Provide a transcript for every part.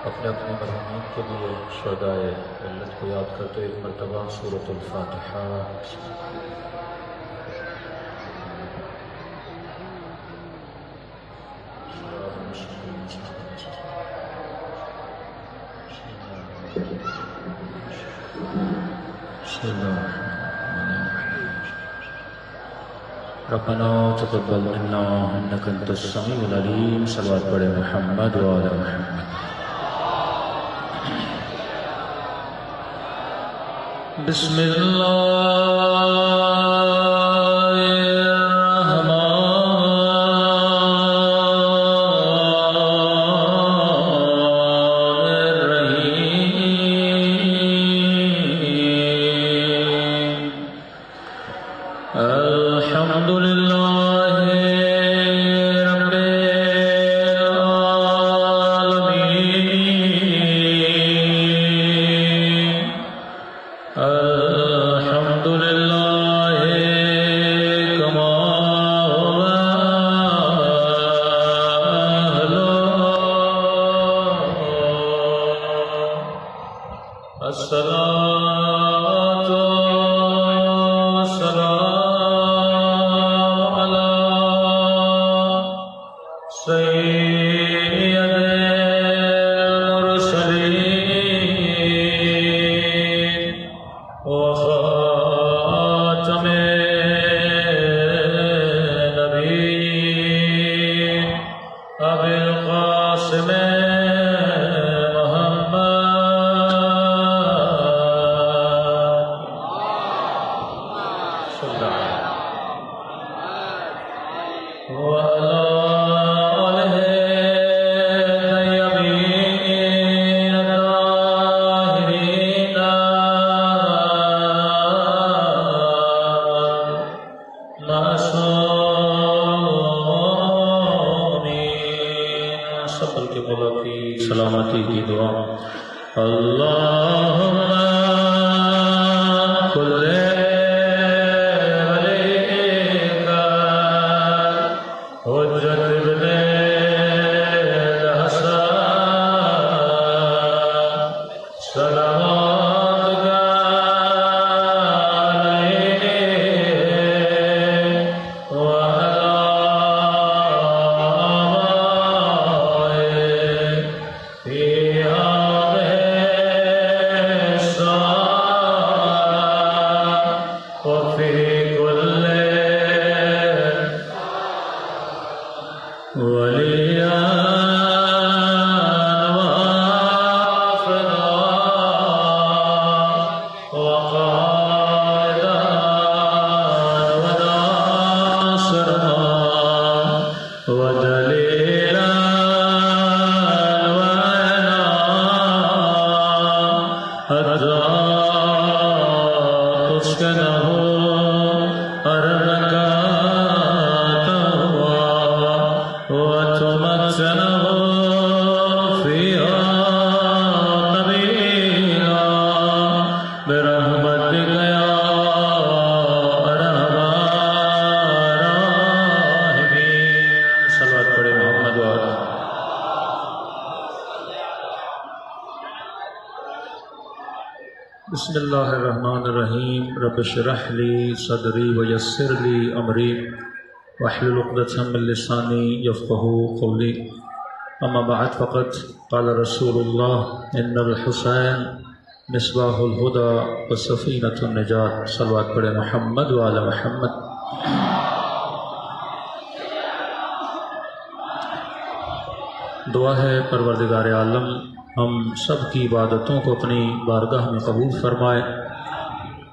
اپنے اپنے مرحومین کے لیے شہدائے ملت کو یاد کرتے ایک مرتبہ سورۃ الفاتحہ ربنا تقبل منا انك انت السميع العليم صلوات پڑھے محمد وعلى محمد بسم اللہ سلامتی کی دعا اللہم کل علیک حجت ابن الحسن صلوات بسم اللہ الرحمن الرحیم رب اشرح لی صدری ویسر لی امری واحلل عقدۃ من لسانی یفقہوا قولی اما بعد فقط قال رسول اللہ ان الحسین مصباح الہدی وسفینۃ النجات صلوات پڑھے محمد وعلی محمد دعا ہے پروردگار عالم ہم سب کی عبادتوں کو اپنی بارگاہ میں قبول فرمائے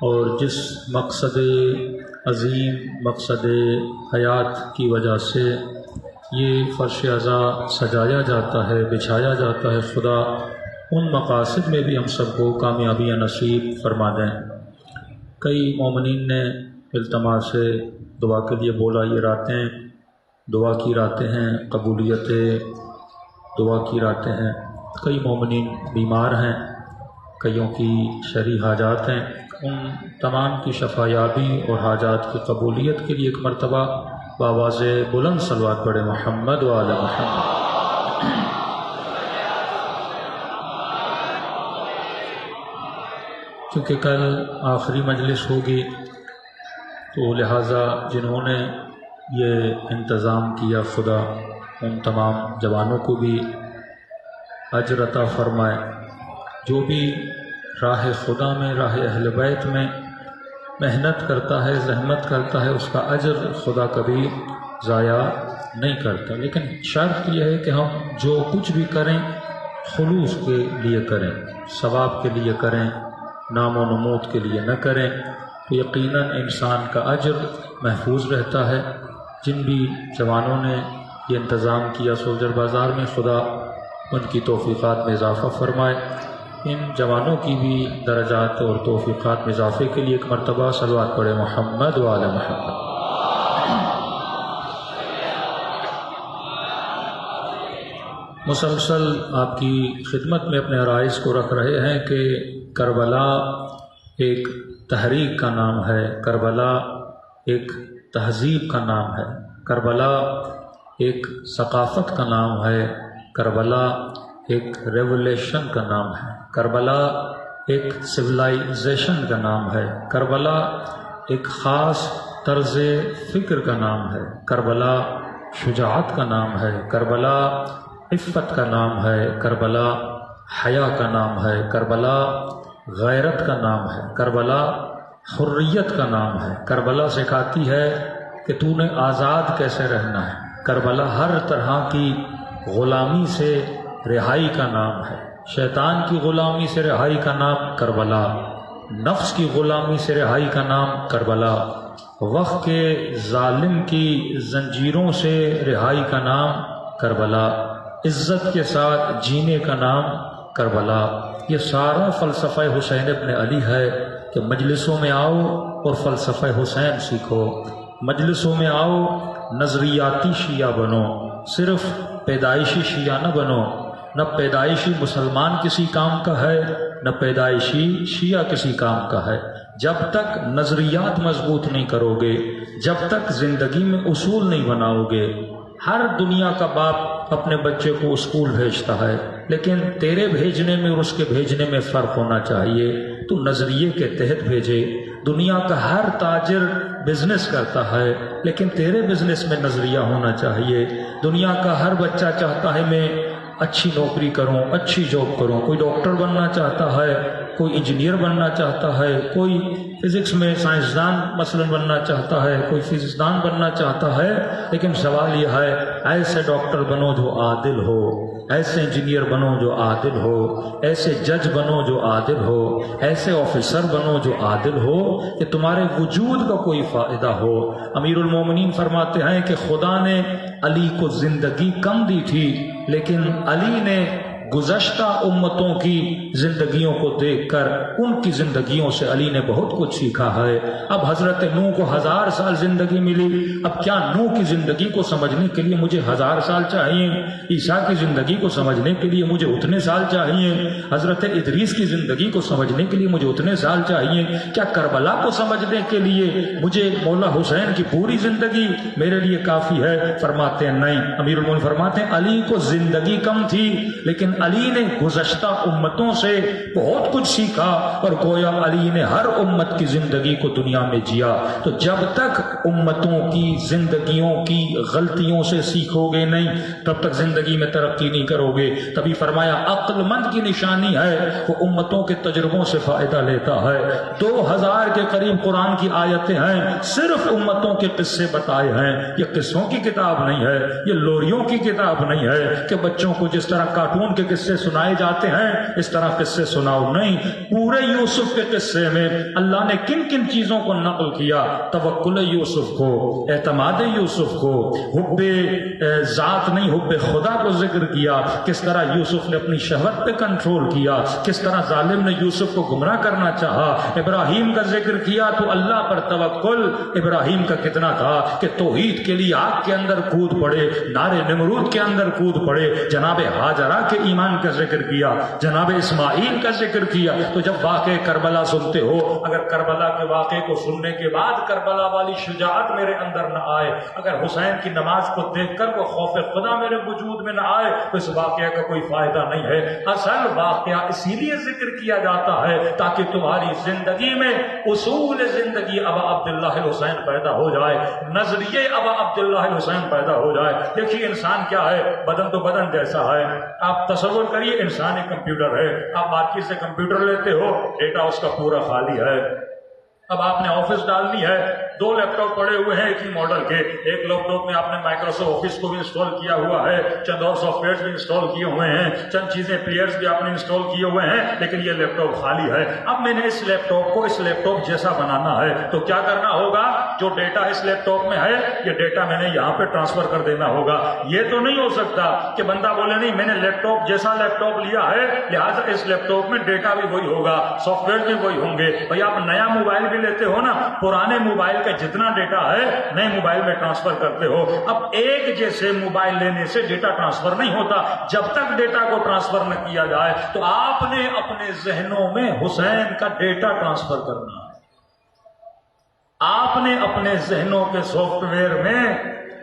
اور جس مقصد عظیم مقصد حیات کی وجہ سے یہ فرش عزا سجایا جاتا ہے بچھایا جاتا ہے خدا ان مقاصد میں بھی ہم سب کو کامیابیاں نصیب فرما دیں۔ کئی مومنین نے التماس سے دعا کے لیے بولا، یہ راتیں دعا کی راتیں ہیں، قبولیت دعا کی راتیں ہیں۔ کئی مومنین بیمار ہیں، کئیوں کی شرعی حاجات ہیں، ان تمام کی شفا یابی اور حاجات کی قبولیت کے لیے ایک مرتبہ بآواز بلند صلوات پڑھے محمد وعلی محمد۔ کیونکہ کل آخری مجلس ہوگی تو لہٰذا جنہوں نے یہ انتظام کیا خدا ان تمام جوانوں کو بھی اجر عطا فرمائے۔ جو بھی راہ خدا میں، راہ اہل بیت میں محنت کرتا ہے، زحمت کرتا ہے، اس کا اجر خدا کبھی ضائع نہیں کرتا۔ لیکن شرط یہ ہے کہ ہم جو کچھ بھی کریں خلوص کے لیے کریں، ثواب کے لیے کریں، نام و نمود کے لیے نہ کریں، تو یقیناً انسان کا اجر محفوظ رہتا ہے۔ جن بھی جوانوں نے یہ انتظام کیا سولجر بازار میں، خدا ان کی توفیقات میں اضافہ فرمائے۔ ان جوانوں کی بھی درجات اور توفیقات میں اضافے کے لیے ایک مرتبہ صلوات پڑھے محمد و آل محمد۔ مسلسل آپ کی خدمت میں اپنے عرائض کو رکھ رہے ہیں کہ کربلا ایک تحریک کا نام ہے، کربلا ایک تہذیب کا نام ہے، کربلا ایک ثقافت کا نام ہے، کربلا ایک ریولیشن کا نام ہے، کربلا ایک سویلائزیشن کا نام ہے، کربلا ایک خاص طرز فکر کا نام ہے، کربلا شجاعت کا نام ہے، کربلا عفت کا نام ہے، کربلا حیا کا نام ہے، کربلا غیرت کا نام ہے، کربلا حریت کا نام ہے، کربلا سکھاتی ہے کہ تو نے آزاد کیسے رہنا ہے، کربلا ہر طرح کی غلامی سے رہائی کا نام ہے، شیطان کی غلامی سے رہائی کا نام کربلا، نفس کی غلامی سے رہائی کا نام کربلا، وقت کے ظالم کی زنجیروں سے رہائی کا نام کربلا، عزت کے ساتھ جینے کا نام کربلا۔ یہ سارا فلسفہ حسین ابن علی ہے کہ مجلسوں میں آؤ اور فلسفہ حسین سیکھو، مجلسوں میں آؤ نظریاتی شیعہ بنو، صرف پیدائشی شیعہ نہ بنو، نہ پیدائشی مسلمان کسی کام کا ہے، نہ پیدائشی شیعہ کسی کام کا ہے۔ جب تک نظریات مضبوط نہیں کرو گے، جب تک زندگی میں اصول نہیں بناؤ گے، ہر دنیا کا باپ اپنے بچے کو اسکول بھیجتا ہے، لیکن تیرے بھیجنے میں اور اس کے بھیجنے میں فرق ہونا چاہیے۔ تو نظریے کے تحت بھیجے۔ دنیا کا ہر تاجر بزنس کرتا ہے، لیکن تیرے بزنس میں نظریہ ہونا چاہیے۔ دنیا کا ہر بچہ چاہتا ہے میں اچھی نوکری کروں، اچھی جاب کروں، کوئی ڈاکٹر بننا چاہتا ہے، کوئی انجینئر بننا چاہتا ہے، کوئی فزکس میں سائنسدان مثلا بننا چاہتا ہے، کوئی فزکسدان بننا چاہتا ہے، لیکن سوال یہ ہے ایسے ڈاکٹر بنو جو عادل ہو، ایسے انجینئر بنو جو عادل ہو، ایسے جج بنو جو عادل ہو، ایسے آفیسر بنو جو عادل ہو کہ تمہارے وجود کا کوئی فائدہ ہو۔ امیر المومنین فرماتے ہیں کہ خدا نے علی کو زندگی کم دی تھی، لیکن علی نے گزشتہ امتوں کی زندگیوں کو دیکھ کر ان کی زندگیوں سے علی نے بہت کچھ سیکھا ہے۔ اب حضرت نوح کو 1000 سال زندگی ملی، اب کیا نوح کی زندگی کو سمجھنے کے لیے مجھے 1000 سال چاہیے؟ عیسیٰ کی زندگی کو سمجھنے کے لیے مجھے اتنے سال چاہیے؟ حضرت ادریس کی زندگی کو سمجھنے کے لیے مجھے اتنے سال چاہیے؟ کیا کربلا کو سمجھنے کے لیے مجھے مولا حسین کی پوری زندگی میرے لیے کافی ہے؟ فرماتے ہیں نہیں۔ امیر المومنین فرماتے ہیں علی کو زندگی کم تھی، لیکن علی نے گزشتہ امتوں سے بہت کچھ سیکھا، اور گویا علی نے ہر امت کی زندگی کو دنیا میں جیا۔ تو جب تک امتوں کی زندگیوں کی غلطیوں سے سیکھو گے نہیں، تب تک زندگی میں ترقی نہیں کرو گے۔ تبھی فرمایا عقل مند کی نشانی ہے وہ امتوں کے تجربوں سے فائدہ لیتا ہے۔ 2000 کے قریب قرآن کی آیتیں ہیں، صرف امتوں کے قصے بتائے ہیں۔ یہ قصوں کی کتاب نہیں ہے، یہ لوریوں کی کتاب نہیں ہے کہ بچوں کو جس طرح کارٹون کے قصے سنائے جاتے ہیں اس طرح قصے سناؤ، نہیں۔ پورے یوسف کے قصے میں اللہ نے کن کن چیزوں کو نقل کیا؟ توکل یوسف کو، اعتماد یوسف کو، حب ذات نہیں حب خدا کو ذکر کیا، کس طرح یوسف نے اپنی شہوت پہ کنٹرول کیا، کس طرح ظالم نے یوسف کو گمراہ کرنا چاہا۔ ابراہیم کا ذکر کیا تو اللہ پر توکل، ابراہیم کا کتنا تھا کہ توحید کے لیے آگ کے اندر کود پڑے، نار نمرود کے اندر کود پڑے، جناب ہاجرہ کے ایمان کا ذکر کیا، جناب اسماعیل کا ذکر کیا۔ تو جب واقعہ کربلا سنتے ہو، اگر کربلا کے واقعے کو سننے کے بعد کربلا والی شجاعت میرے اندر نہ آئے، اگر حسین کی نماز کو دیکھ کر وہ خوف خدا میرے وجود میں نہ آئے، تو اس واقعہ کا کوئی فائدہ نہیں ہے۔ اصل واقعہ اسی لیے ذکر کیا جاتا ہے تاکہ تمہاری زندگی میں اصول زندگی ابا عبداللہ الحسین پیدا ہو جائے، نظریے ابا عبداللہ الحسین پیدا ہو جائے۔ دیکھیے انسان کیا ہے، بدن تو بدن جیسا ہے۔ آپ تصور کریے انسان ایک کمپیوٹر ہے، آپ مارکیٹ سے کمپیوٹر لیتے ہو، ڈیٹا اس کا پورا خالی ہے۔ اب آپ نے آفس ڈالنی ہے، 2 لیپ ٹاپ پڑے ہوئے ہیں ایک ہی ماڈل کے، ایک لیپ ٹاپ میں آپ نے مائکروسافٹ آفس کو بھی انسٹال کیا ہوا ہے، چند اور سافٹ ویئر بھی انسٹال کیے ہوئے ہیں، چند چیزیں پلیئرز بھی آپ نے انسٹال کیے ہوئے ہیں، لیکن یہ لیپ ٹاپ خالی ہے۔ اب میں نے اس لیپ ٹاپ کو اس لیپ ٹاپ جیسا بنانا ہے تو کیا کرنا ہوگا؟ جو ڈیٹا اس لیپ ٹاپ میں ہے یہ ڈیٹا میں نے یہاں پہ ٹرانسفر کر دینا ہوگا۔ یہ تو نہیں ہو سکتا کہ بندہ بولے نہیں میں نے لیپ ٹاپ جیسا لیپ ٹاپ لیا ہے لہٰذا اس لیپ ٹاپ میں ڈیٹا بھی وہی ہوگا، سافٹ ویئر بھی وہی ہوں گے۔ بھائی آپ نیا موبائل بھی لیتے ہو نا، پرانے موبائل کا جتنا ڈیٹا ہے نئے موبائل میں ٹرانسفر کرتے ہو۔ اب ایک جیسے موبائل لینے سے ڈیٹا ٹرانسفر نہیں ہوتا، جب تک ڈیٹا کو ٹرانسفر نہ کیا جائے۔ تو آپ نے اپنے ذہنوں میں حسین کا ڈیٹا ٹرانسفر کرنا ہے، آپ نے اپنے ذہنوں کے سافٹ ویئر میں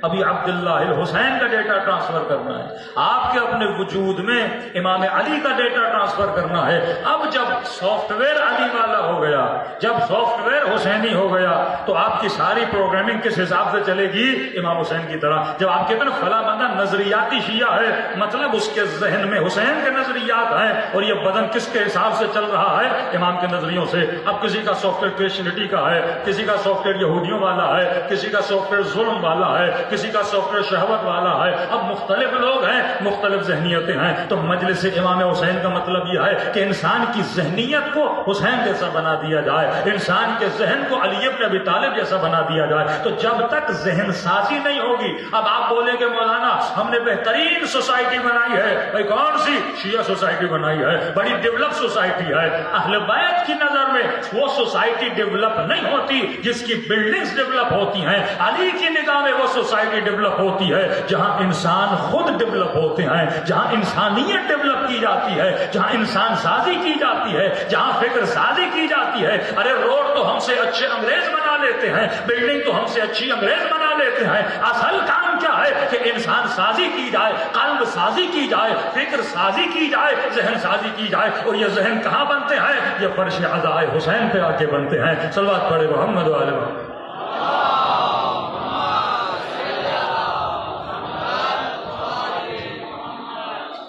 ابھی عبداللہ الحسین کا ڈیٹا ٹرانسفر کرنا ہے، آپ کے اپنے وجود میں امام علی کا ڈیٹا ٹرانسفر کرنا ہے۔ اب جب سافٹ ویئر علی والا ہو گیا، جب سافٹ ویئر حسینی ہو گیا تو آپ کی ساری پروگرامنگ کس حساب سے چلے گی؟ امام حسین کی طرح۔ جب آپ کے طرف فلاں بندہ نظریاتی شیعہ ہے، مطلب اس کے ذہن میں حسین کے نظریات ہیں، اور یہ بدن کس کے حساب سے چل رہا ہے؟ امام کے نظریوں سے۔ اب کسی کا سافٹ ویئر کرسچینٹی کا ہے، کسی کا سافٹ ویئر یہودیوں والا ہے، کسی کا سافٹ ویئر ظلم والا ہے، کسی کا سافٹ ویئر شہوت والا ہے۔ اب مختلف لوگ ہیں، مختلف ذہنیتیں ہیں، تو مجلس امام حسین کا مطلب یہ ہے کہ انسان کی ذہنیت کو حسین جیسا بنا دیا جائے، انسان کے ذہن کو علی بن ابی طالب جیسا بنا دیا جائے۔ تو جب تک ذہن سازی نہیں ہوگی، اب آپ بولیں کہ مولانا ہم نے بہترین سوسائٹی بنائی ہے، بھائی کون سی؟ شیعہ سوسائٹی بنائی ہے، بڑی ڈیولپ سوسائٹی ہے۔ اہل بیت کی نظر میں وہ سوسائٹی ڈیولپ نہیں ہوتی جس کی بلڈنگز ڈیولپ ہوتی ہیں، علی کی نگاہ میں وہ سوسائٹی ڈیولپ ہوتی ہے جہاں انسان خود ڈیولپ ہوتے ہیں، جہاں انسانیت ڈیولپ کی جاتی ہے، جہاں انسان سازی کی جاتی ہے، جہاں فکر سازی کی جاتی ہے۔ ارے روڈ تو ہم سے اچھے انگریز بنا لیتے ہیں، بلڈنگ تو ہم سے اچھی انگریز بنا لیتے ہیں۔ اصل کام کیا ہے کہ انسان سازی کی جائے، قلب سازی کی جائے، فکر سازی کی جائے، ذہن سازی کی جائے۔ اور یہ ذہن کہاں بنتے ہیں؟ یہ فرش عزائے حسین پہ آ کے بنتے ہیں۔ صلوات پڑھے محمد و آل محمد۔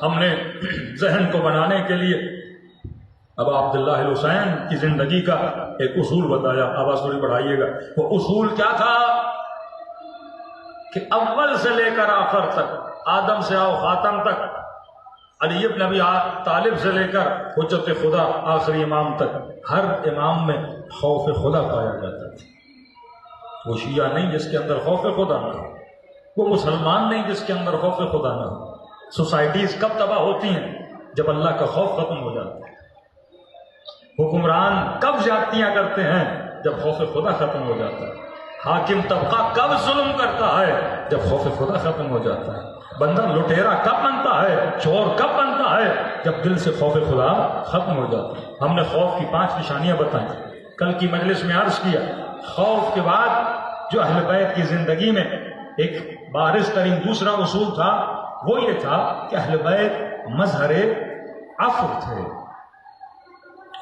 ہم نے ذہن کو بنانے کے لیے اب عبداللہ الحسین کی زندگی کا ایک اصول بتایا، آواز تھوڑی بڑھائیے گا۔ وہ اصول کیا تھا کہ اول سے لے کر آخر تک، آدم سے آؤ خاتم تک، علی بن ابی طالب سے لے کر حجت خدا آخری امام تک، ہر امام میں خوف خدا پایا جاتا تھا۔ وہ شیعہ نہیں جس کے اندر خوف خدا نہ ہو، وہ مسلمان نہیں جس کے اندر خوف خدا نہ ہو۔ سوسائٹیز کب تباہ ہوتی ہیں؟ جب اللہ کا خوف ختم ہو جاتا ہے۔ حکمران کب زیادتیاں کرتے ہیں؟ جب خوف خدا ختم ہو جاتا ہے۔ حاکم طبقہ کب ظلم کرتا ہے؟ جب خوف خدا ختم ہو جاتا ہے۔ بندہ لٹیرا کب بنتا ہے؟ چور کب بنتا ہے؟ جب دل سے خوف خدا ختم ہو جاتا ہے۔ ہم نے خوف کی 5 نشانیاں بتائیں، کل کی مجلس میں عرض کیا۔ خوف کے بعد جو اہل بیت کی زندگی میں ایک بارز ترین دوسرا اصول تھا وہ یہ تھا کہ اہل بیت مظہر عفو تھے۔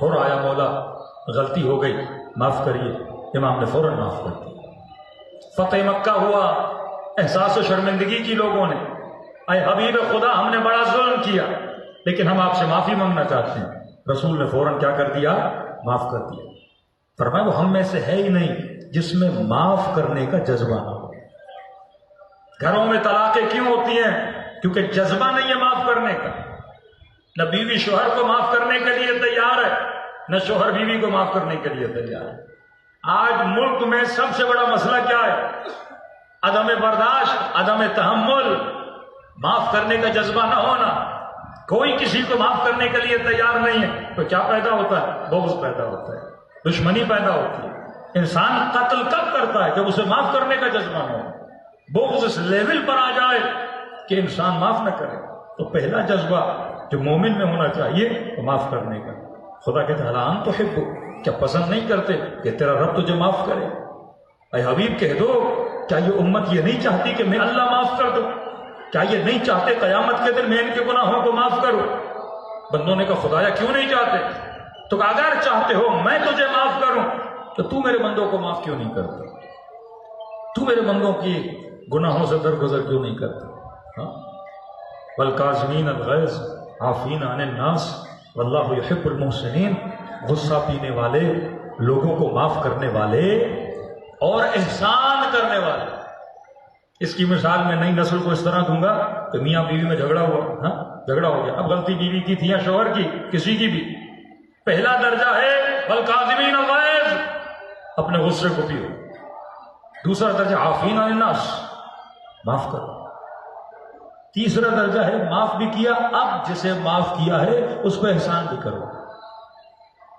ہو رہا آیا مولا غلطی ہو گئی معاف کریے، امام نے فوراً معاف کر دیا۔ فتح مکہ ہوا، احساس و شرمندگی کی لوگوں نے، اے حبیب خدا ہم نے بڑا ظلم کیا لیکن ہم آپ سے معافی مانگنا چاہتے ہیں۔ رسول نے فوراً کیا کر دیا؟ معاف کر دیا۔ فرمایا وہ ہم میں سے ہے ہی نہیں جس میں معاف کرنے کا جذبہ نہ ہو۔ گھروں میں طلاقیں کیوں ہوتی ہیں؟ کیونکہ جذبہ نہیں ہے معاف کرنے کا۔ نہ بیوی شوہر کو معاف کرنے کے لیے تیار ہے، نہ شوہر بیوی کو معاف کرنے کے لیے تیار ہے۔ آج ملک میں سب سے بڑا مسئلہ کیا ہے؟ عدم برداشت، عدم تحمل، معاف کرنے کا جذبہ نہ ہونا۔ کوئی کسی کو معاف کرنے کے لیے تیار نہیں ہے تو کیا پیدا ہوتا ہے؟ بغض پیدا ہوتا ہے، دشمنی پیدا ہوتی ہے۔ انسان قتل کب کرتا ہے؟ جب اسے معاف کرنے کا جذبہ نہ ہو، بغض اس لیول پر آ جائے کہ انسان معاف نہ کرے۔ تو پہلا جذبہ جو مومن میں ہونا چاہیے وہ معاف کرنے کا۔ خدا کہتے ہیں الا ان تحب، کیا پسند نہیں کرتے کہ تیرا رب تجھے معاف کرے؟ اے حبیب کہہ دو، کیا یہ امت یہ نہیں چاہتی کہ میں اللہ معاف کر دوں؟ کیا یہ نہیں چاہتے قیامت کے دن میں ان کے گناہوں کو معاف کروں؟ بندوں نے کہا خدایا کیوں نہیں چاہتے؟ تو اگر چاہتے ہو میں تجھے معاف کروں تو تو میرے بندوں کو معاف کیوں نہیں کرتا؟ تو میرے بندوں کی گناہوں سے درگزر کیوں نہیں کرتا؟ والکاظمین الغیظ عافین عن الناس واللہ یحب المحسنین، غصہ پینے والے، لوگوں کو معاف کرنے والے اور احسان کرنے والے۔ اس کی مثال میں نئی نسل کو اس طرح دوں گا کہ میاں بیوی میں جھگڑا ہوا، جھگڑا ہو گیا، اب غلطی بیوی کی تھی یا شوہر کی، کسی کی بھی، پہلا درجہ ہے والکاظمین الغیظ، اپنے غصے کو پیو۔ دوسرا درجہ عافین عن الناس، معاف کرو۔ تیسرا درجہ ہے معاف بھی کیا، اب جسے معاف کیا ہے اس کو احسان بھی کرو۔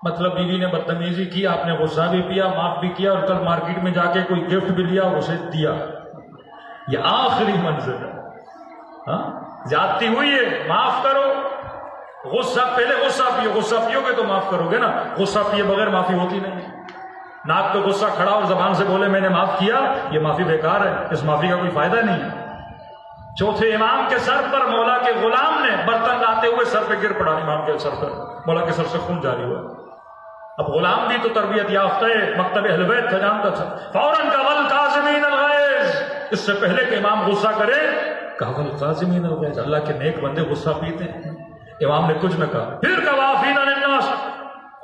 مطلب بیوی نے بدتمیزی کی، آپ نے غصہ بھی پیا، معاف بھی کیا، اور کل مارکیٹ میں جا کے کوئی گفٹ بھی لیا اسے دیا، یہ آخری منزل ہے۔ زیادتی ہوئی ہے، معاف کرو۔ غصہ پہلے غصہ پیو، غصہ پیو گے تو معاف کرو گے نا، غصہ پیے بغیر معافی ہوتی نہیں۔ ناک پہ غصہ کھڑا اور زبان سے بولے میں نے معاف کیا، یہ معافی بیکار ہے، اس معافی کا کوئی فائدہ نہیں ہے۔ چوتھے امام کے سر پر مولا کے غلام نے برتن لاتے ہوئے سر پہ گر پڑا، امام کے سر پر مولا کے سر سے خون جاری ہوا۔ اب غلام بھی تو تربیت یافتہ ہے، مکتب اہل بیت تھا، جانتا تھا، فوراً کا والکاظمین الغیظ، اس سے پہلے کہ امام غصہ کرے کہا والکاظمین الغیظ، اللہ کے نیک بندے غصہ پیتے ہیں۔ امام نے کچھ نہ کہا، پھر کہا وعافین عن الناس،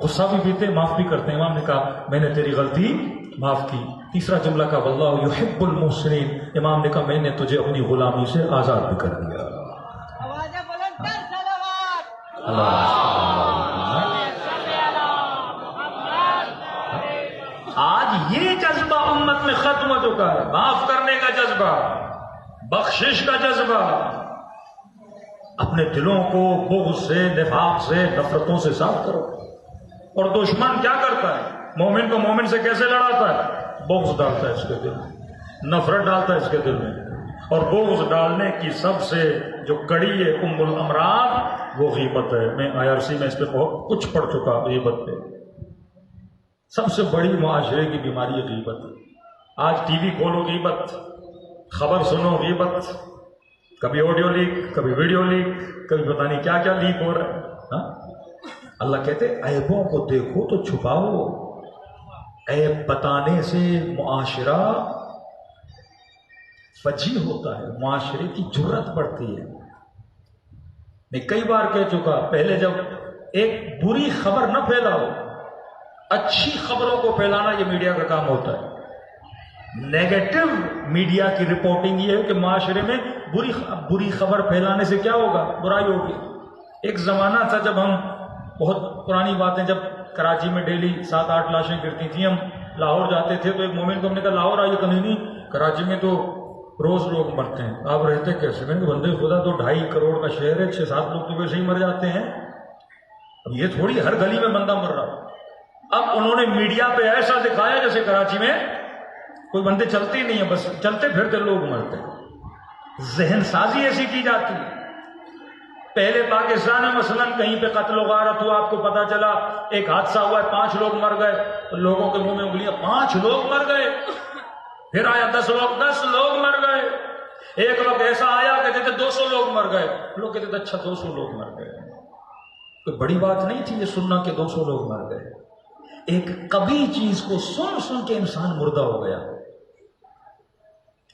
غصہ بھی پیتے معاف بھی کرتے ہیں۔ امام نے کہا میں نے تیری غلطی معاف کی۔ تیسرا جملہ کا واللہ یحب المحسنین، امام نے کہا میں نے تجھے اپنی غلامی سے آزاد بھی کر دیا۔ آج یہ جذبہ امت میں ختم ہو چکا ہے، معاف کرنے کا جذبہ، بخشش کا جذبہ۔ اپنے دلوں کو بغض سے، نفاق سے، نفرتوں سے صاف کرو۔ اور دشمن کیا کرتا ہے؟ مومن کو مومن سے کیسے لڑاتا ہے؟ بغض ڈالتا ہے اس کے دل میں، نفرت ڈالتا ہے اس کے دل میں، اور بغض ڈالنے کی سب سے جو کڑی ہے ام الامراض وہ غیبت ہے۔ میں IRC میں اس پہ بہت کچھ پڑھ چکا، غیبت پہ سب سے بڑی معاشرے کی بیماری ہے غیبت۔ آج ٹی وی کھولو غیبت، خبر سنو غیبت، کبھی آڈیو لیک، کبھی ویڈیو لیک، کبھی پتہ نہیں کیا کیا لیک ہو رہا ہے۔ اللہ کہتے عیبوں کو دیکھو تو چھپاؤ، عیب بتانے سے معاشرہ فجیع ہوتا ہے، معاشرے کی جرت بڑھتی ہے۔ میں کئی بار کہہ چکا، پہلے جب ایک بری خبر نہ پھیلاؤ، اچھی خبروں کو پھیلانا یہ میڈیا کا کام ہوتا ہے۔ نیگیٹو میڈیا کی رپورٹنگ یہ ہے کہ معاشرے میں بری خبر پھیلانے سے کیا ہوگا؟ برائی ہوگی۔ ایک زمانہ تھا جب ہم، بہت پرانی باتیں، جب کراچی میں ڈیلی 7-8 لاشیں گرتی تھیں، ہم لاہور جاتے تھے تو ایک مومن کو ہم نے کہا لاہور آئیے، کہ نہیں کراچی میں تو روز لوگ مرتے ہیں، آپ رہتے کیسے؟ میں نے کہا بندے خدا تو 2.5 کروڑ کا شہر ہے، 6-7 لوگ تو ویسے ہی مر جاتے ہیں، اب یہ تھوڑی ہر گلی میں بندہ مر رہا۔ اب انہوں نے میڈیا پہ ایسا دکھایا جیسے کراچی میں کوئی بندے چلتے ہی نہیں ہیں، بس چلتے پھرتے لوگ مرتے ہیں۔ ذہن سازی ایسی کی جاتی ہے۔ پہلے پاکستان میں مثلاً کہیں پہ قتل و غارت ہوا، آپ کو پتا چلا ایک حادثہ ہوا ہے، 5 لوگ مر گئے، تو لوگوں کے منہ میں انگلیاں، 5 لوگ مر گئے۔ پھر آیا 10 لوگ مر گئے۔ ایک وقت ایسا آیا کہتے تھے 200 لوگ مر گئے، لوگ کہتے تھے اچھا 200 لوگ مر گئے، کوئی بڑی بات نہیں تھی یہ سننا کہ 200 لوگ مر گئے۔ ایک کبھی چیز کو سن سن کے انسان مردہ ہو گیا۔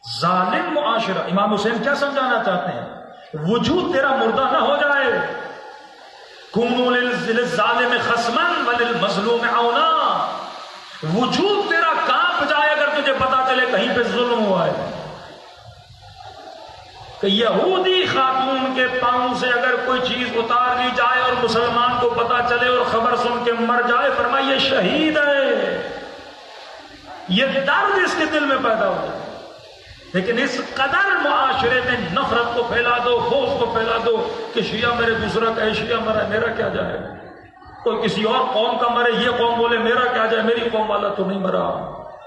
ظالم معاشرہ، امام حسین کیا سمجھانا چاہتے ہیں؟ وجود تیرا مردہ نہ ہو جائے۔ کونوا للظالم خصما وللمظلوم عونا، وجود تیرا کانپ جائے اگر تجھے پتا چلے کہیں پہ ظلم ہوا ہے۔ کہ یہودی خاتون کے پاؤں سے اگر کوئی چیز اتار لی جائے اور مسلمان کو پتا چلے اور خبر سن کے مر جائے، فرمایا یہ شہید ہے۔ یہ درد اس کے دل میں پیدا ہو جائے۔ لیکن اس قدر معاشرے میں نفرت کو پھیلا دو، خوف کو پھیلا دو کہ شیعہ میرے دوسرا کا ہے، شیعہ میرا کیا جائے گا۔ کوئی کسی اور قوم کا مرے، یہ قوم بولے میرا کیا جائے، میری قوم والا تو نہیں مرا.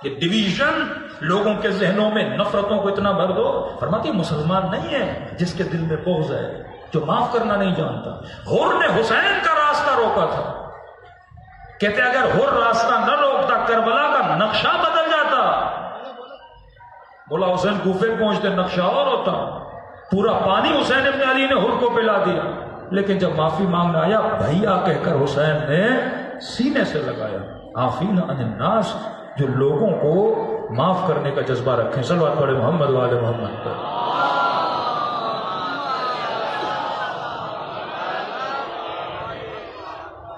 یہ ڈویژن لوگوں کے ذہنوں میں نفرتوں کو اتنا بھر دو. فرماتی مسلمان نہیں ہے جس کے دل میں بغض ہے، جو معاف کرنا نہیں جانتا. حر نے حسین کا راستہ روکا تھا. کہتے اگر حر راستہ نہ روکتا کربلا کا نقشہ بدل جاتا. بولا حسین کوفے پہنچتے نقشہ اور ہوتا. پورا پانی حسین ابن علی نے حر کو پلا دیا. لیکن جب معافی مانگنا آیا بھیا کہہ کر حسین نے سینے سے لگایا. عافین عن الناس، جو لوگوں کو معاف کرنے کا جذبہ رکھیں. صلوات پڑھے محمد وآل محمد پر.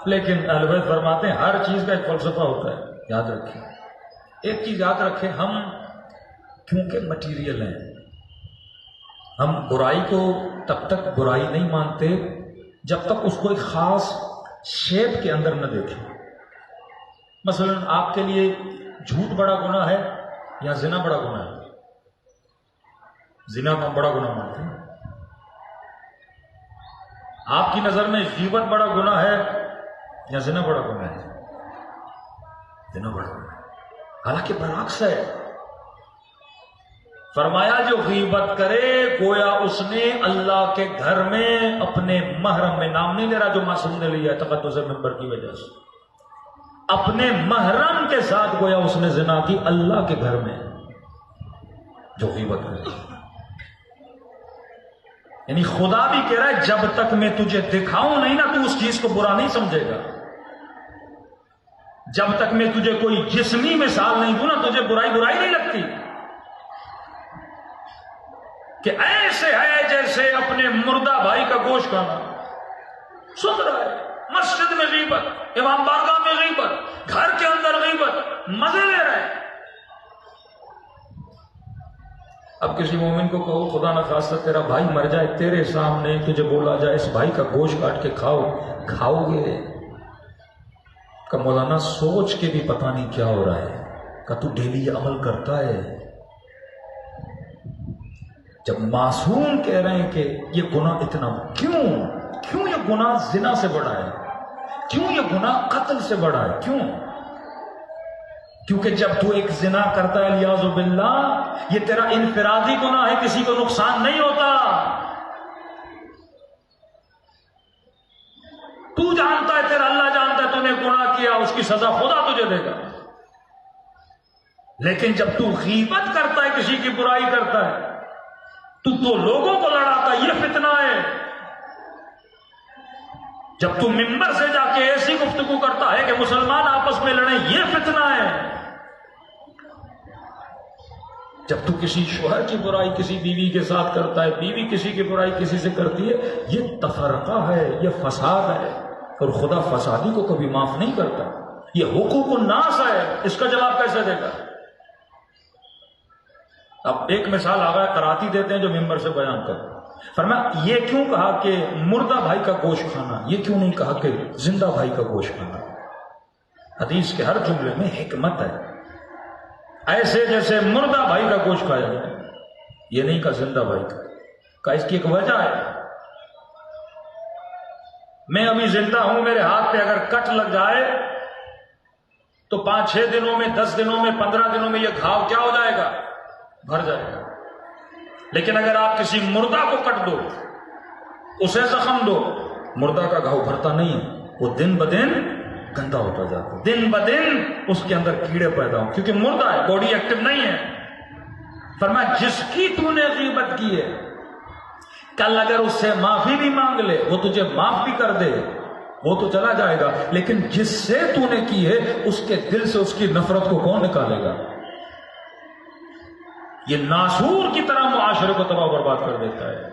لیکن اہل بیت فرماتے ہیں ہر چیز کا ایک فلسفہ ہوتا ہے. یاد رکھیں، ایک چیز یاد رکھیں، ہم کیونکہ مٹیریل ہیں، ہم برائی کو تب تک برائی نہیں مانتے جب تک اس کو ایک خاص شیپ کے اندر نہ دیکھیں. مثلا آپ کے لیے جھوٹ بڑا گناہ ہے یا زنا بڑا گناہ ہے؟ زنا کو ہم بڑا گناہ مانتے ہیں. آپ کی نظر میں غیبت بڑا گناہ ہے یا زنا بڑا گناہ ہے؟ زنا بڑا گناہ ہے. حالانکہ برعکس ہے. فرمایا جو غیبت کرے گویا اس نے اللہ کے گھر میں اپنے محرم میں، نام نہیں لے رہا جو معصوم نے لیا تقدس منبر کی وجہ سے، اپنے محرم کے ساتھ گویا اس نے زنا کی اللہ کے گھر میں. جو غیبت کرے، یعنی خدا بھی کہہ رہا ہے جب تک میں تجھے دکھاؤں نہیں نا تو اس چیز کو برا نہیں سمجھے گا. جب تک میں تجھے کوئی جسمی مثال نہیں دوں نا تجھے برائی نہیں لگتی. کہ ایسے ہے جیسے اپنے مردہ بھائی کا گوشت کھانا. سن رہا ہے مسجد میں غیبت، امام بارگاہ میں غیبت، گھر کے اندر غیبت، مزے لے رہے ہیں. اب کسی مومن کو کہو خدا نہ خواستہ تیرا بھائی مر جائے، تیرے سامنے تجھے بولا جائے اس بھائی کا گوشت کاٹ کے کھاؤ گے؟ کہ مولانا سوچ کے بھی پتہ نہیں کیا ہو رہا ہے. کہ تو ڈیلی یہ عمل کرتا ہے. جب معصوم کہہ رہے ہیں کہ یہ گناہ اتنا کیوں یہ گناہ زنا سے بڑا ہے، کیوں یہ گناہ قتل سے بڑا ہے؟ کیوں؟ کیونکہ جب تو ایک زنا کرتا ہے الیاذ باللہ، یہ تیرا انفرادی گناہ ہے، کسی کو نقصان نہیں ہوتا. تو جانتا ہے، تیرا اللہ جانتا ہے تو نے گناہ کیا، اس کی سزا خدا تجھے دے گا. لیکن جب تو غیبت کرتا ہے، کسی کی برائی کرتا ہے، تو لوگوں کو لڑاتا ہے، یہ فتنہ ہے. جب تو منبر سے جا کے ایسی گفتگو کرتا ہے کہ مسلمان آپس میں لڑیں، یہ فتنہ ہے. جب تو کسی شوہر کی برائی کسی بیوی کے ساتھ کرتا ہے، بیوی کسی کی برائی کسی سے کرتی ہے، یہ تفرقہ ہے، یہ فساد ہے. اور خدا فسادی کو کبھی معاف نہیں کرتا. یہ حقوق الناس ہے، اس کا جواب کیسے دے گا؟ اب ایک مثال آگا کراتی دیتے ہیں جو ممبر سے بیان کرتے. فرمایا یہ کیوں کہا کہ مردہ بھائی کا گوشت کھانا، یہ کیوں نہیں کہا کہ زندہ بھائی کا گوشت کھانا؟ حدیث کے ہر جملے میں حکمت ہے. ایسے جیسے مردہ بھائی کا گوشت کھایا جائے، یہ نہیں کہا زندہ بھائی کا. اس کی ایک وجہ ہے. میں ابھی زندہ ہوں، میرے ہاتھ پہ اگر کٹ لگ جائے تو 5-6 دنوں میں، 10 دنوں میں، 15 دنوں میں یہ گھاؤ کیا ہو جائے گا؟ بھر جائے گا. لیکن اگر آپ کسی مردہ کو کٹ دو، اسے زخم دو، مردہ کا گھاؤ بھرتا نہیں ہے، وہ دن بدن گندا ہوتا جاتا ہے، دن بدن اس کے اندر کیڑے پیدا ہوں، کیونکہ مردہ ہے، باڈی ایکٹیو نہیں ہے. فرمایا جس کی تو نے غیبت کی ہے، کل اگر اس سے معافی بھی مانگ لے، وہ تجھے معاف بھی کر دے، وہ تو چلا جائے گا. لیکن جس سے تو نے کی ہے، اس کے دل سے اس کی نفرت کو کون نکالے گا؟ یہ ناسور کی طرح معاشرے کو تباہ برباد کر دیتا ہے.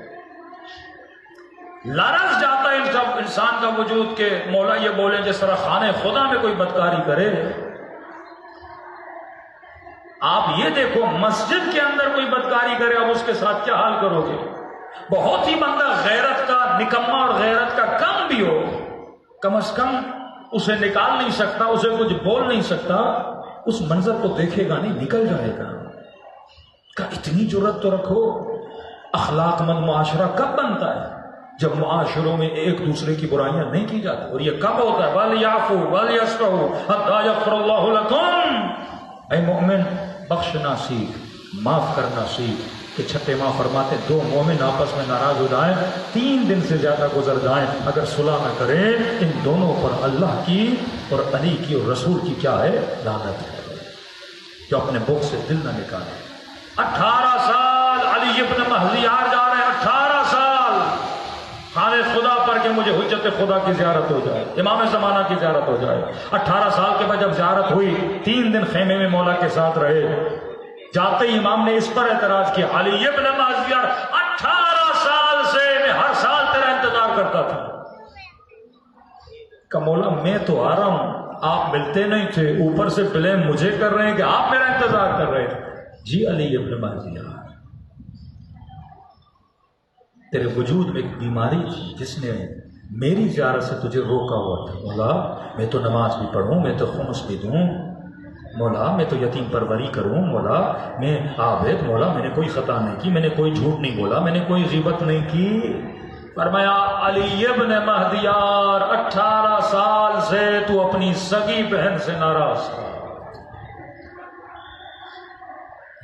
لرز جاتا ہے انسان کا وجود کہ مولا یہ بولے جس طرح خانے خدا میں کوئی بدکاری کرے. آپ یہ دیکھو مسجد کے اندر کوئی بدکاری کرے، اب اس کے ساتھ کیا حال کرو گے؟ بہت ہی بندہ غیرت کا نکما اور غیرت کا کم بھی ہو، کم از کم اسے نکال نہیں سکتا، اسے کچھ بول نہیں سکتا، اس منظر کو دیکھے گا نہیں، نکل جائے گا. کہ اتنی جرت تو رکھو. اخلاق مند معاشرہ کب بنتا ہے؟ جب معاشروں میں ایک دوسرے کی برائیاں نہیں کی جاتی. اور یہ کب ہوتا ہے؟ وَلْيَعْفُوا وَلْيَصْفَحُوا حَتَّىٰ يَغْفِرَ اللَّهُ لَكُمْ. اے مومن بخشنا سیکھ، معاف کرنا سیکھ. کہ چھٹے ماں فرماتے دو مومن آپس میں ناراض ہو جائیں، 3 دن سے زیادہ گزر جائیں، اگر صلح نہ کریں ان دونوں پر اللہ کی اور علی کی اور رسول کی کیا ہے؟ لعنت ہے. جو اپنے بغض سے دل نہ نکالے. 18 سال علی ابن مہدیار جا رہے ہیں، 18 سال خانہ خدا پر کہ مجھے حجت خدا کی زیارت ہو جائے، امام زمانہ کی زیارت ہو جائے. 18 سال کے بعد جب زیارت ہوئی، 3 دن خیمے میں مولا کے ساتھ رہے. جاتے ہی امام نے اس پر اعتراض کیا، علی ابن مہدیار 18 سال سے میں ہر سال تیرا انتظار کرتا تھا. کہ مولا میں تو آ رہا ہوں، آپ ملتے نہیں تھے، اوپر سے بلیم مجھے کر رہے ہیں کہ آپ میرا انتظار کر رہے تھے. جی علی ابن مہدیار، تیرے وجود میں ایک بیماری تھی جس نے میری زیارت سے تجھے روکا ہوا تھا. مولا میں تو نماز بھی پڑھوں، میں تو خمس بھی دوں، مولا میں تو یتیم پروری کروں، مولا میں عابد، مولا میں نے کوئی خطا نہیں کی، میں نے کوئی جھوٹ نہیں بولا، میں نے کوئی غیبت نہیں کی. فرمایا علی ابن مہدیار 18 سال سے تو اپنی سگی بہن سے ناراض تھا.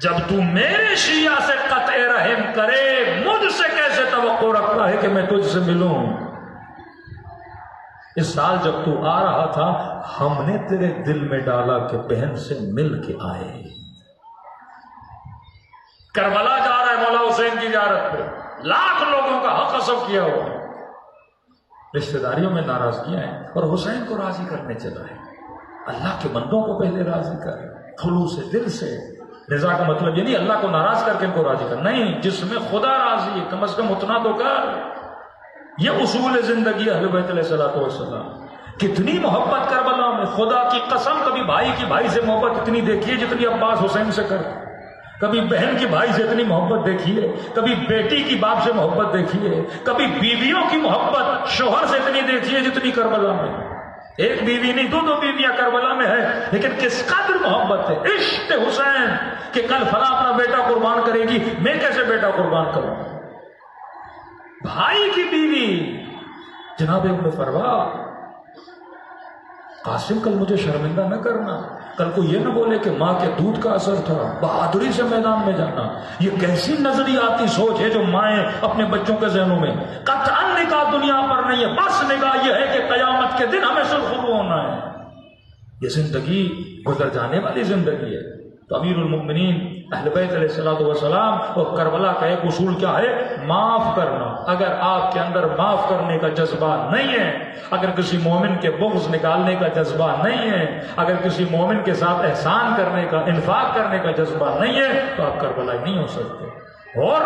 جب تو میرے شیعہ سے قطع رحم کرے، مجھ سے کیسے توقع رکھتا ہے کہ میں تجھ سے ملوں؟ اس سال جب تو آ رہا تھا ہم نے تیرے دل میں ڈالا کہ بہن سے مل کے آئے. کربلا جا رہا ہے مولا حسین کی زیارت پہ، لاکھ لوگوں کا حق غصب کیا ہوا، رشتہ داریوں میں ناراض کیا ہے، اور حسین کو راضی کرنے چلا ہے. اللہ کے بندوں کو پہلے راضی کر، خلوص دل سے. رضا کا مطلب یہ نہیں اللہ کو ناراض کر کے ان کو راضی کر، نہیں، جس میں خدا راضی ہے کم از کم اتنا تو کر. یہ اصول زندگی اہل بیت علیہ الصلوۃ والسلام. کتنی محبت کربلا میں، خدا کی قسم کبھی بھائی کی بھائی سے محبت اتنی دیکھی ہے جتنی عباس حسین سے کر، کبھی بہن کی بھائی سے اتنی محبت دیکھی ہے، کبھی بیٹی کی باپ سے محبت دیکھی ہے، کبھی بیویوں کی محبت شوہر سے اتنی دیکھی ہے جتنی کربلا میں. ایک بیوی نہیں، 2 بیویاں کربلا میں ہے، لیکن کس قدر محبت ہے. عشق حسین کہ کل فلاں اپنا بیٹا قربان کرے گی، میں کیسے بیٹا قربان کروں؟ بھائی کی بیوی جناب ابن فروا، قاسم کل مجھے شرمندہ نہ کرنا، کل کو یہ نہ بولے کہ ماں کے دودھ کا اثر تھا، بہادری سے میدان میں جانا. یہ کیسی نظریاتی سوچ ہے جو مائیں اپنے بچوں کے ذہنوں میں. قطعاً نکاح دنیا پر نہیں ہے، بس نکاح یہ ہے کہ قیامت کے دن ہمیں سرخرو ہونا ہے. یہ زندگی گزر جانے والی زندگی ہے. تو امیر المؤمنین اہل بیت علیہ الصلوۃ والسلام اور کربلا کا ایک اصول کیا ہے؟ معاف کرنا. اگر آپ کے اندر معاف کرنے کا جذبہ نہیں ہے، اگر کسی مومن کے بغض نکالنے کا جذبہ نہیں ہے، اگر کسی مومن کے ساتھ احسان کرنے کا، انفاق کرنے کا جذبہ نہیں ہے، تو آپ کربلائی نہیں ہو سکتے. اور